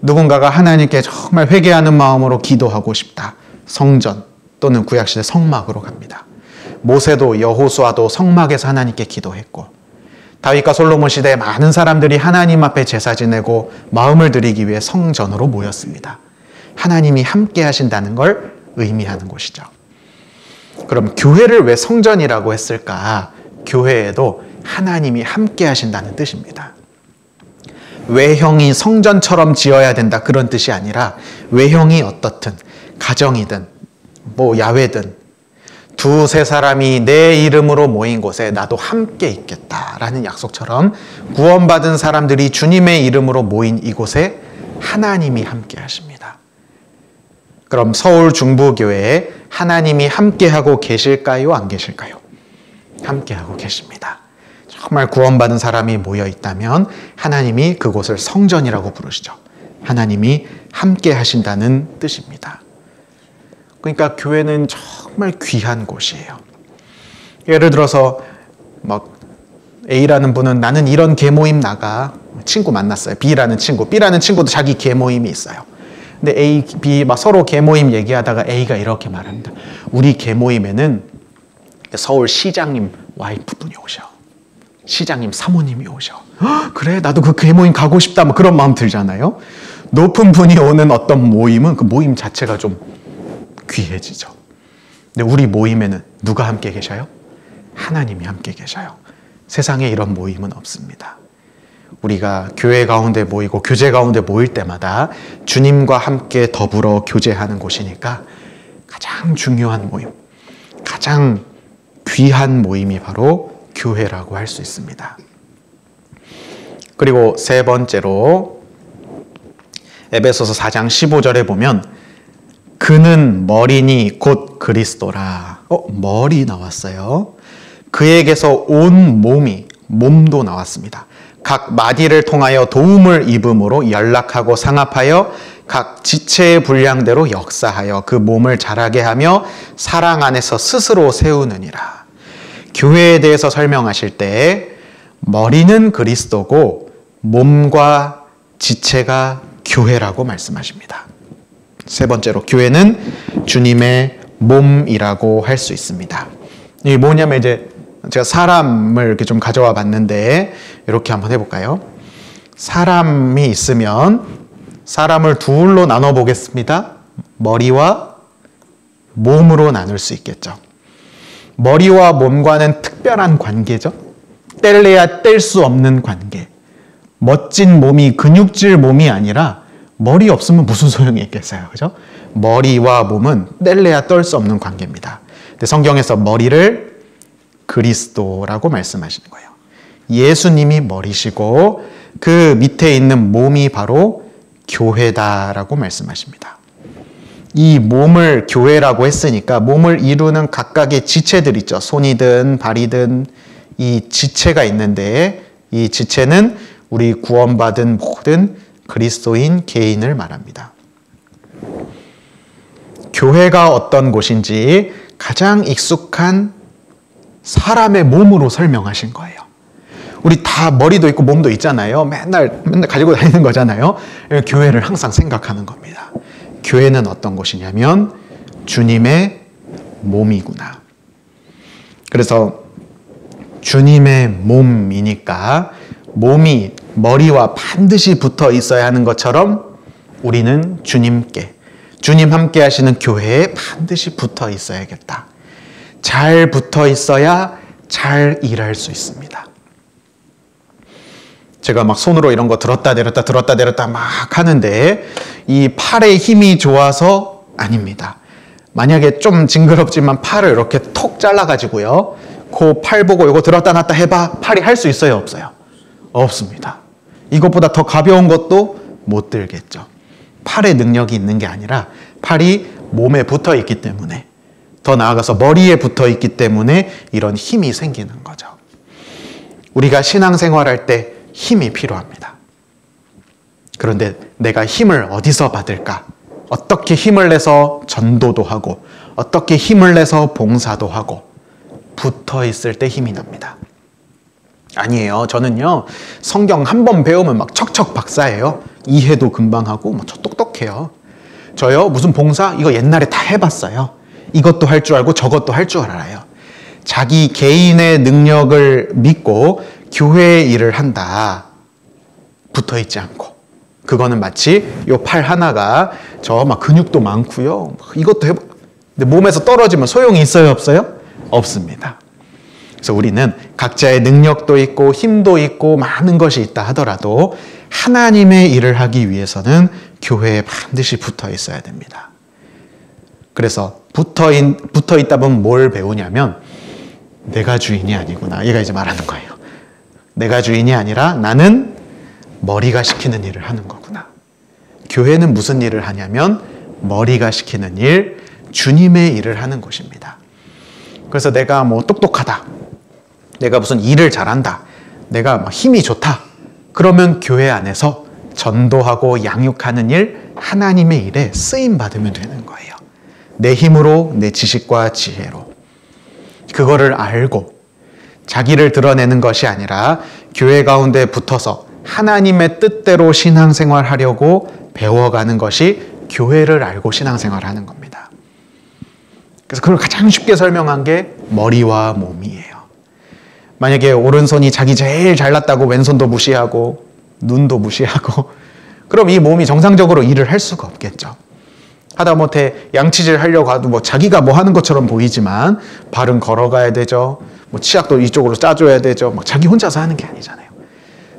누군가가 하나님께 정말 회개하는 마음으로 기도하고 싶다, 성전 또는 구약시대 성막으로 갑니다. 모세도 여호수아도 성막에서 하나님께 기도했고, 다윗과 솔로몬 시대에 많은 사람들이 하나님 앞에 제사 지내고 마음을 드리기 위해 성전으로 모였습니다. 하나님이 함께 하신다는 걸 의미하는 곳이죠. 그럼 교회를 왜 성전이라고 했을까? 교회에도 하나님이 함께 하신다는 뜻입니다. 외형이 성전처럼 지어야 된다, 그런 뜻이 아니라 외형이 어떻든 가정이든 뭐 야외든 두세 사람이 내 이름으로 모인 곳에 나도 함께 있겠다라는 약속처럼 구원받은 사람들이 주님의 이름으로 모인 이곳에 하나님이 함께 하십니다. 그럼 서울 중부교회에 하나님이 함께하고 계실까요? 안 계실까요? 함께하고 계십니다. 정말 구원받은 사람이 모여 있다면 하나님이 그곳을 성전이라고 부르시죠. 하나님이 함께 하신다는 뜻입니다. 그러니까 교회는 정말 귀한 곳이에요. 예를 들어서 막 A라는 분은 나는 이런 계모임 나가, 친구 만났어요. B라는 친구도 자기 계모임이 있어요. 근데 A, B 막 서로 계모임 얘기하다가 A가 이렇게 말합니다. 우리 계모임에는 서울 시장님 와이프분이 오셔. 시장님 사모님이 오셔. 그래, 나도 그 계모임 가고 싶다, 뭐 그런 마음 들잖아요. 높은 분이 오는 어떤 모임은 그 모임 자체가 좀 귀해지죠. 근데 우리 모임에는 누가 함께 계셔요? 하나님이 함께 계셔요. 세상에 이런 모임은 없습니다. 우리가 교회 가운데 모이고 교제 가운데 모일 때마다 주님과 함께 더불어 교제하는 곳이니까 가장 중요한 모임, 가장 귀한 모임이 바로 교회라고 할 수 있습니다. 그리고 세 번째로 에베소서 4장 15절에 보면 그는 머리니 곧 그리스도라. 머리 나왔어요. 그에게서 온 몸도 나왔습니다. 각 마디를 통하여 도움을 입음으로 연락하고 상합하여 각 지체의 분량대로 역사하여 그 몸을 자라게 하며 사랑 안에서 스스로 세우느니라. 교회에 대해서 설명하실 때 머리는 그리스도고 몸과 지체가 교회라고 말씀하십니다. 세 번째로 교회는 주님의 몸이라고 할 수 있습니다. 이게 뭐냐면 이제 제가 사람을 이렇게 좀 가져와 봤는데 이렇게 한번 해볼까요? 사람이 있으면 사람을 둘로 나눠 보겠습니다. 머리와 몸으로 나눌 수 있겠죠. 머리와 몸과는 특별한 관계죠. 뗄래야 뗄 수 없는 관계. 멋진 몸이 근육질 몸이 아니라 머리 없으면 무슨 소용이 있겠어요, 그죠? 머리와 몸은 뗄래야 뗄 수 없는 관계입니다. 근데 성경에서 머리를 그리스도라고 말씀하시는 거예요. 예수님이 머리시고 그 밑에 있는 몸이 바로 교회다라고 말씀하십니다. 이 몸을 교회라고 했으니까 몸을 이루는 각각의 지체들 있죠. 손이든 발이든 이 지체가 있는데 이 지체는 우리 구원받은 모든 그리스도인 개인을 말합니다. 교회가 어떤 곳인지 가장 익숙한 사람의 몸으로 설명하신 거예요. 우리 다 머리도 있고 몸도 있잖아요. 맨날 가지고 다니는 거잖아요. 교회를 항상 생각하는 겁니다. 교회는 어떤 곳이냐면 주님의 몸이구나. 그래서 주님의 몸이니까 몸이 머리와 반드시 붙어 있어야 하는 것처럼 우리는 주님께, 주님 함께 하시는 교회에 반드시 붙어 있어야겠다. 잘 붙어 있어야 잘 일할 수 있습니다. 제가 막 손으로 이런 거 들었다 내렸다 막 하는데 이 팔의 힘이 좋아서 아닙니다. 만약에 좀 징그럽지만 팔을 이렇게 톡 잘라가지고요. 그 팔 보고 이거 들었다 놨다 해봐. 팔이 할 수 있어요? 없어요? 없습니다. 이것보다 더 가벼운 것도 못 들겠죠. 팔에 능력이 있는 게 아니라 팔이 몸에 붙어 있기 때문에, 더 나아가서 머리에 붙어 있기 때문에 이런 힘이 생기는 거죠. 우리가 신앙생활할 때 힘이 필요합니다. 그런데 내가 힘을 어디서 받을까? 어떻게 힘을 내서 전도도 하고 어떻게 힘을 내서 봉사도 하고 붙어 있을 때 힘이 납니다. 아니에요. 저는요, 성경 한 번 배우면 막 척척 박사예요. 이해도 금방 하고 저 똑똑해요. 저요, 무슨 봉사? 이거 옛날에 다 해봤어요. 이것도 할 줄 알고 저것도 할 줄 알아요. 자기 개인의 능력을 믿고 교회의 일을 한다. 붙어 있지 않고. 그거는 마치 요 팔 하나가 저 막 근육도 많고요. 이것도 해보. 근데 몸에서 떨어지면 소용이 있어요, 없어요? 없습니다. 그래서 우리는 각자의 능력도 있고 힘도 있고 많은 것이 있다 하더라도 하나님의 일을 하기 위해서는 교회에 반드시 붙어 있어야 됩니다. 그래서 붙어 있다 보면 뭘 배우냐면 내가 주인이 아니구나. 얘가 이제 말하는 거예요. 내가 주인이 아니라 나는 머리가 시키는 일을 하는 거구나. 교회는 무슨 일을 하냐면 머리가 시키는 일, 주님의 일을 하는 곳입니다. 그래서 내가 뭐 똑똑하다. 내가 무슨 일을 잘한다. 내가 막 힘이 좋다. 그러면 교회 안에서 전도하고 양육하는 일, 하나님의 일에 쓰임 받으면 되는 거예요. 내 힘으로, 내 지식과 지혜로. 그거를 알고 자기를 드러내는 것이 아니라 교회 가운데 붙어서 하나님의 뜻대로 신앙생활 하려고 배워가는 것이 교회를 알고 신앙생활 하는 겁니다. 그래서 그걸 가장 쉽게 설명한 게 머리와 몸이에요. 만약에 오른손이 자기 제일 잘났다고 왼손도 무시하고 눈도 무시하고 그럼 이 몸이 정상적으로 일을 할 수가 없겠죠. 하다못해 양치질 하려고 해도 뭐 자기가 뭐 하는 것처럼 보이지만 발은 걸어가야 되죠. 뭐 치약도 이쪽으로 짜줘야 되죠. 막 자기 혼자서 하는 게 아니잖아요.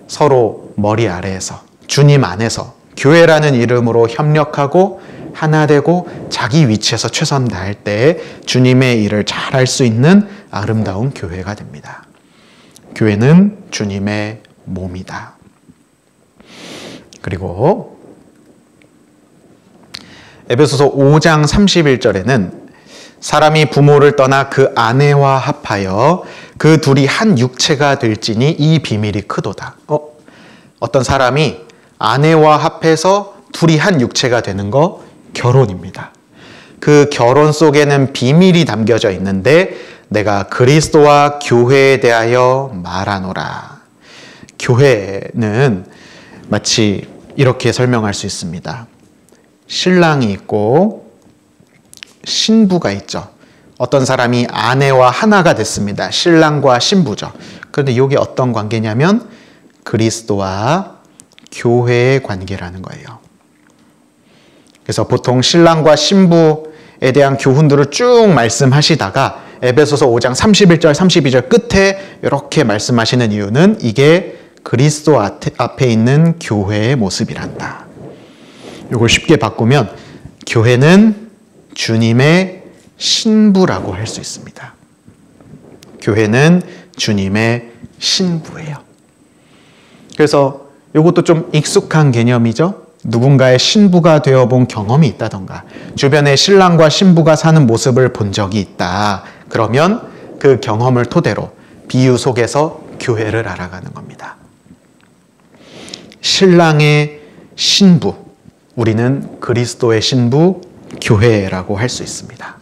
서로 머리 아래에서 주님 안에서 교회라는 이름으로 협력하고 하나 되고 자기 위치에서 최선 다할 때 주님의 일을 잘할 수 있는 아름다운 교회가 됩니다. 교회는 주님의 몸이다. 그리고 에베소서 5장 31절에는 사람이 부모를 떠나 그 아내와 합하여 그 둘이 한 육체가 될지니 이 비밀이 크도다. 어떤 사람이 아내와 합해서 둘이 한 육체가 되는 거 결혼입니다. 그 결혼 속에는 비밀이 담겨져 있는데 내가 그리스도와 교회에 대하여 말하노라. 교회는 마치 이렇게 설명할 수 있습니다. 신랑이 있고 신부가 있죠. 어떤 사람이 아내와 하나가 됐습니다. 신랑과 신부죠. 그런데 이게 어떤 관계냐면 그리스도와 교회의 관계라는 거예요. 그래서 보통 신랑과 신부에 대한 교훈들을 쭉 말씀하시다가 에베소서 5장 31절, 32절 끝에 이렇게 말씀하시는 이유는 이게 그리스도 앞에 있는 교회의 모습이란다. 이걸 쉽게 바꾸면 교회는 주님의 신부라고 할 수 있습니다. 교회는 주님의 신부예요. 그래서 이것도 좀 익숙한 개념이죠. 누군가의 신부가 되어본 경험이 있다던가 주변에 신랑과 신부가 사는 모습을 본 적이 있다. 그러면 그 경험을 토대로 비유 속에서 교회를 알아가는 겁니다. 신랑의 신부, 우리는 그리스도의 신부, 교회라고 할 수 있습니다.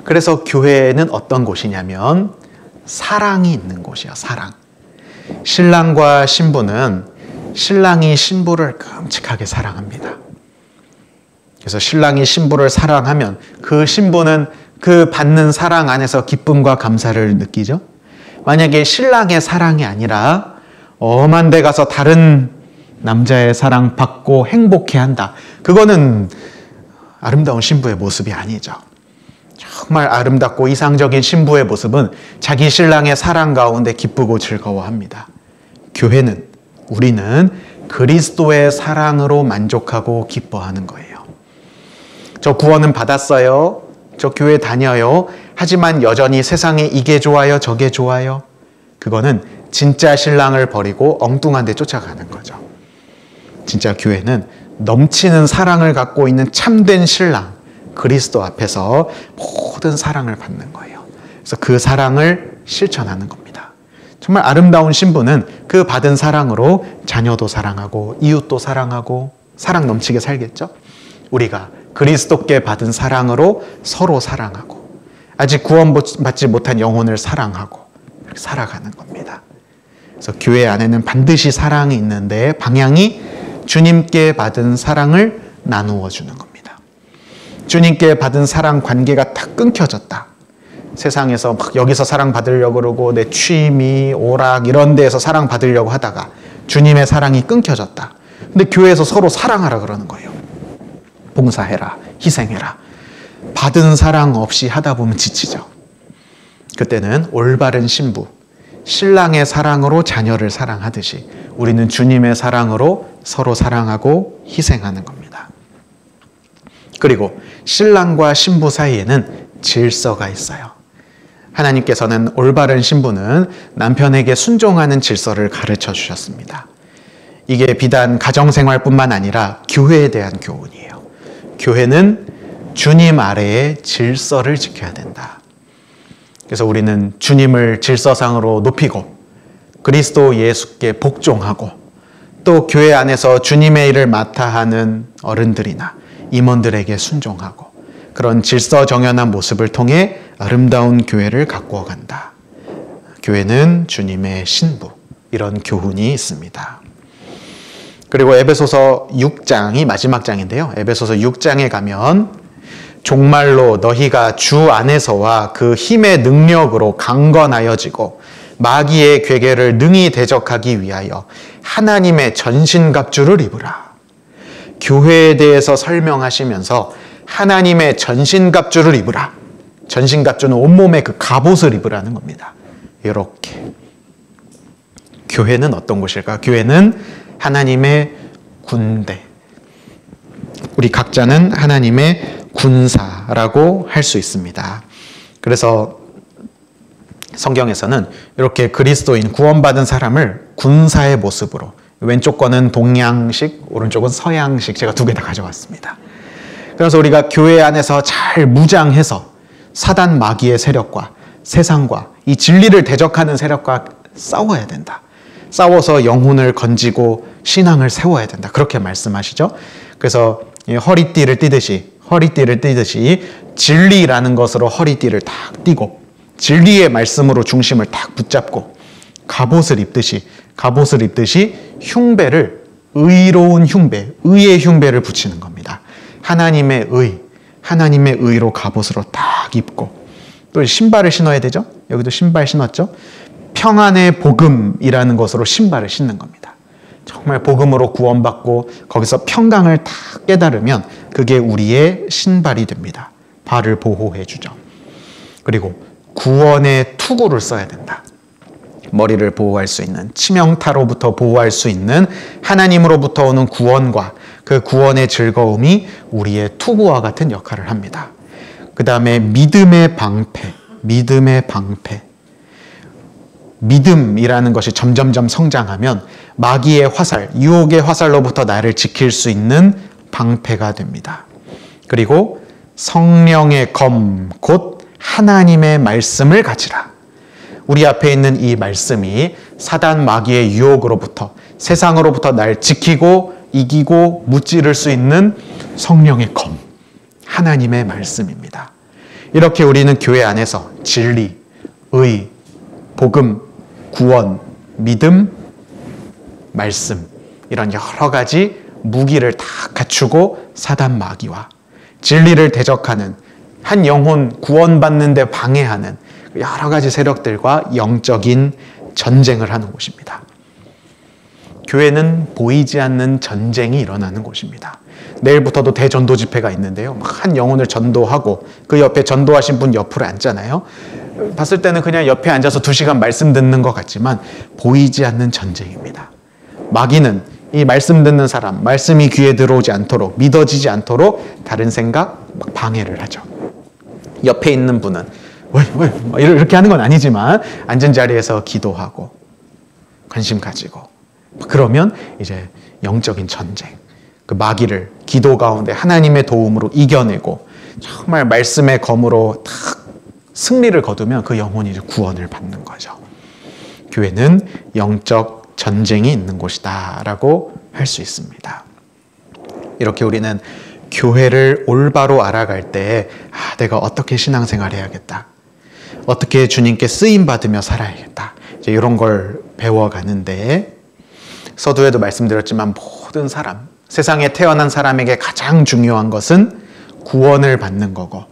그래서 교회는 어떤 곳이냐면 사랑이 있는 곳이에요. 사랑. 신랑과 신부는 신랑이 신부를 끔찍하게 사랑합니다. 그래서 신랑이 신부를 사랑하면 그 신부는 그 받는 사랑 안에서 기쁨과 감사를 느끼죠. 만약에 신랑의 사랑이 아니라 엄한 데 가서 다른 남자의 사랑 받고 행복해한다. 그거는 아름다운 신부의 모습이 아니죠. 정말 아름답고 이상적인 신부의 모습은 자기 신랑의 사랑 가운데 기쁘고 즐거워합니다. 교회는, 우리는 그리스도의 사랑으로 만족하고 기뻐하는 거예요. 저 구원은 받았어요. 저 교회 다녀요. 하지만 여전히 세상에 이게 좋아요, 저게 좋아요. 그거는 진짜 신랑을 버리고 엉뚱한 데 쫓아가는 거죠. 진짜 교회는 넘치는 사랑을 갖고 있는 참된 신랑, 그리스도 앞에서 모든 사랑을 받는 거예요. 그래서 그 사랑을 실천하는 겁니다. 정말 아름다운 신부는 그 받은 사랑으로 자녀도 사랑하고 이웃도 사랑하고 사랑 넘치게 살겠죠? 우리가 그리스도께 받은 사랑으로 서로 사랑하고 아직 구원받지 못한 영혼을 사랑하고 이렇게 살아가는 겁니다. 그래서 교회 안에는 반드시 사랑이 있는데 방향이 주님께 받은 사랑을 나누어 주는 겁니다. 주님께 받은 사랑 관계가 딱 끊겨졌다. 세상에서 막 여기서 사랑 받으려고 그러고 내 취미, 오락 이런 데에서 사랑 받으려고 하다가 주님의 사랑이 끊겨졌다. 근데 교회에서 서로 사랑하라 그러는 거예요. 봉사해라, 희생해라. 받은 사랑 없이 하다 보면 지치죠. 그때는 올바른 신부, 신랑의 사랑으로 자녀를 사랑하듯이 우리는 주님의 사랑으로 서로 사랑하고 희생하는 겁니다. 그리고 신랑과 신부 사이에는 질서가 있어요. 하나님께서는 올바른 신부는 남편에게 순종하는 질서를 가르쳐 주셨습니다. 이게 비단 가정생활뿐만 아니라 교회에 대한 교훈이에요. 교회는 주님 아래에 질서를 지켜야 된다. 그래서 우리는 주님을 질서상으로 높이고 그리스도 예수께 복종하고 또 교회 안에서 주님의 일을 맡아 하는 어른들이나 임원들에게 순종하고 그런 질서정연한 모습을 통해 아름다운 교회를 가꾸어 간다. 교회는 주님의 신부, 이런 교훈이 있습니다. 그리고 에베소서 6장이 마지막 장인데요. 에베소서 6장에 가면 종말로 너희가 주 안에서와 그 힘의 능력으로 강건하여지고 마귀의 괴계를 능히 대적하기 위하여 하나님의 전신갑주를 입으라. 교회에 대해서 설명하시면서 하나님의 전신갑주를 입으라. 전신갑주는 온몸에 그 갑옷을 입으라는 겁니다. 이렇게. 교회는 어떤 곳일까? 교회는 하나님의 군대. 우리 각자는 하나님의 군사라고 할 수 있습니다. 그래서 성경에서는 이렇게 그리스도인 구원받은 사람을 군사의 모습으로, 왼쪽 거는 동양식, 오른쪽은 서양식, 제가 두 개 다 가져왔습니다. 그래서 우리가 교회 안에서 잘 무장해서 사단 마귀의 세력과 세상과 이 진리를 대적하는 세력과 싸워야 된다. 싸워서 영혼을 건지고 신앙을 세워야 된다. 그렇게 말씀하시죠. 그래서 허리띠를 띠듯이 진리라는 것으로 허리띠를 탁 띠고 진리의 말씀으로 중심을 탁 붙잡고 갑옷을 입듯이 흉배를 의로운 흉배, 의의 흉배를 붙이는 겁니다. 하나님의 의로 갑옷으로 딱 입고 또 신발을 신어야 되죠. 여기도 신발 신었죠. 평안의 복음이라는 것으로 신발을 신는 겁니다. 정말 복음으로 구원받고 거기서 평강을 다 깨달으면 그게 우리의 신발이 됩니다. 발을 보호해 주죠. 그리고 구원의 투구를 써야 된다. 머리를 보호할 수 있는, 치명타로부터 보호할 수 있는 하나님으로부터 오는 구원과 그 구원의 즐거움이 우리의 투구와 같은 역할을 합니다. 그 다음에 믿음의 방패, 믿음의 방패. 믿음이라는 것이 점점점 성장하면 마귀의 화살, 유혹의 화살로부터 나를 지킬 수 있는 방패가 됩니다. 그리고 성령의 검, 곧 하나님의 말씀을 가지라. 우리 앞에 있는 이 말씀이 사단 마귀의 유혹으로부터, 세상으로부터 날 지키고 이기고 무찌를 수 있는 성령의 검, 하나님의 말씀입니다. 이렇게 우리는 교회 안에서 진리, 의, 복음, 구원, 믿음, 말씀, 이런 여러 가지 무기를 다 갖추고 사단 마귀와 진리를 대적하는, 한 영혼 구원받는 데 방해하는 여러 가지 세력들과 영적인 전쟁을 하는 곳입니다. 교회는 보이지 않는 전쟁이 일어나는 곳입니다. 내일부터도 대전도 집회가 있는데요. 한 영혼을 전도하고 그 옆에 전도하신 분 옆으로 앉잖아요. 봤을 때는 그냥 옆에 앉아서 2시간 말씀 듣는 것 같지만 보이지 않는 전쟁입니다. 마귀는 이 말씀 듣는 사람, 말씀이 귀에 들어오지 않도록, 믿어지지 않도록 다른 생각, 막 방해를 하죠. 옆에 있는 분은 왜 이렇게 하는 건 아니지만 앉은 자리에서 기도하고 관심 가지고, 그러면 이제 영적인 전쟁, 그 마귀를 기도 가운데 하나님의 도움으로 이겨내고 정말 말씀의 검으로 탁 승리를 거두면 그 영혼이 이제 구원을 받는 거죠. 교회는 영적 전쟁이 있는 곳이다 라고 할 수 있습니다. 이렇게 우리는 교회를 올바로 알아갈 때 내가 어떻게 신앙생활 해야겠다, 어떻게 주님께 쓰임받으며 살아야겠다, 이제 이런 걸 배워가는데, 서두에도 말씀드렸지만 모든 사람, 세상에 태어난 사람에게 가장 중요한 것은 구원을 받는 거고,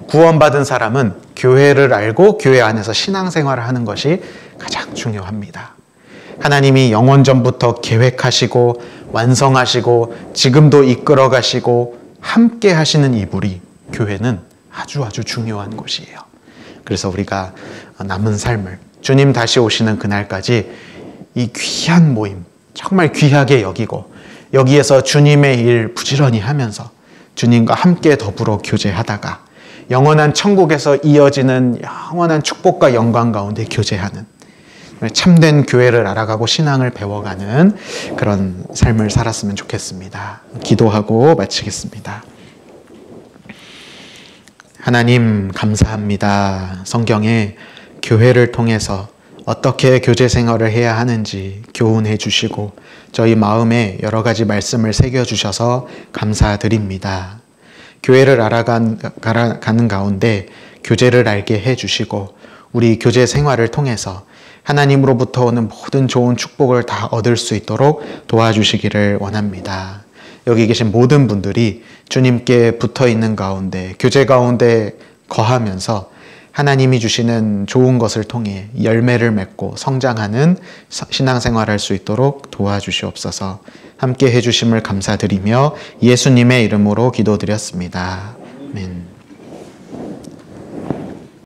구원받은 사람은 교회를 알고 교회 안에서 신앙생활을 하는 것이 가장 중요합니다. 하나님이 영원 전부터 계획하시고 완성하시고 지금도 이끌어 가시고 함께 하시는 이불이, 교회는 아주 중요한 곳이에요. 그래서 우리가 남은 삶을 주님 다시 오시는 그날까지 이 귀한 모임 정말 귀하게 여기고, 여기에서 주님의 일 부지런히 하면서 주님과 함께 더불어 교제하다가 영원한 천국에서 이어지는 영원한 축복과 영광 가운데 교제하는, 참된 교회를 알아가고 신앙을 배워가는 그런 삶을 살았으면 좋겠습니다. 기도하고 마치겠습니다. 하나님 감사합니다. 성경에 교회를 통해서 어떻게 교제 생활을 해야 하는지 교훈해 주시고 저희 마음에 여러 가지 말씀을 새겨주셔서 감사드립니다. 교회를 알아가는 가운데 교제를 알게 해주시고 우리 교제 생활을 통해서 하나님으로부터 오는 모든 좋은 축복을 다 얻을 수 있도록 도와주시기를 원합니다. 여기 계신 모든 분들이 주님께 붙어있는 가운데, 교제 가운데 거하면서 하나님이 주시는 좋은 것을 통해 열매를 맺고 성장하는 신앙생활을 할 수 있도록 도와주시옵소서. 함께 해주심을 감사드리며 예수님의 이름으로 기도드렸습니다. 아멘.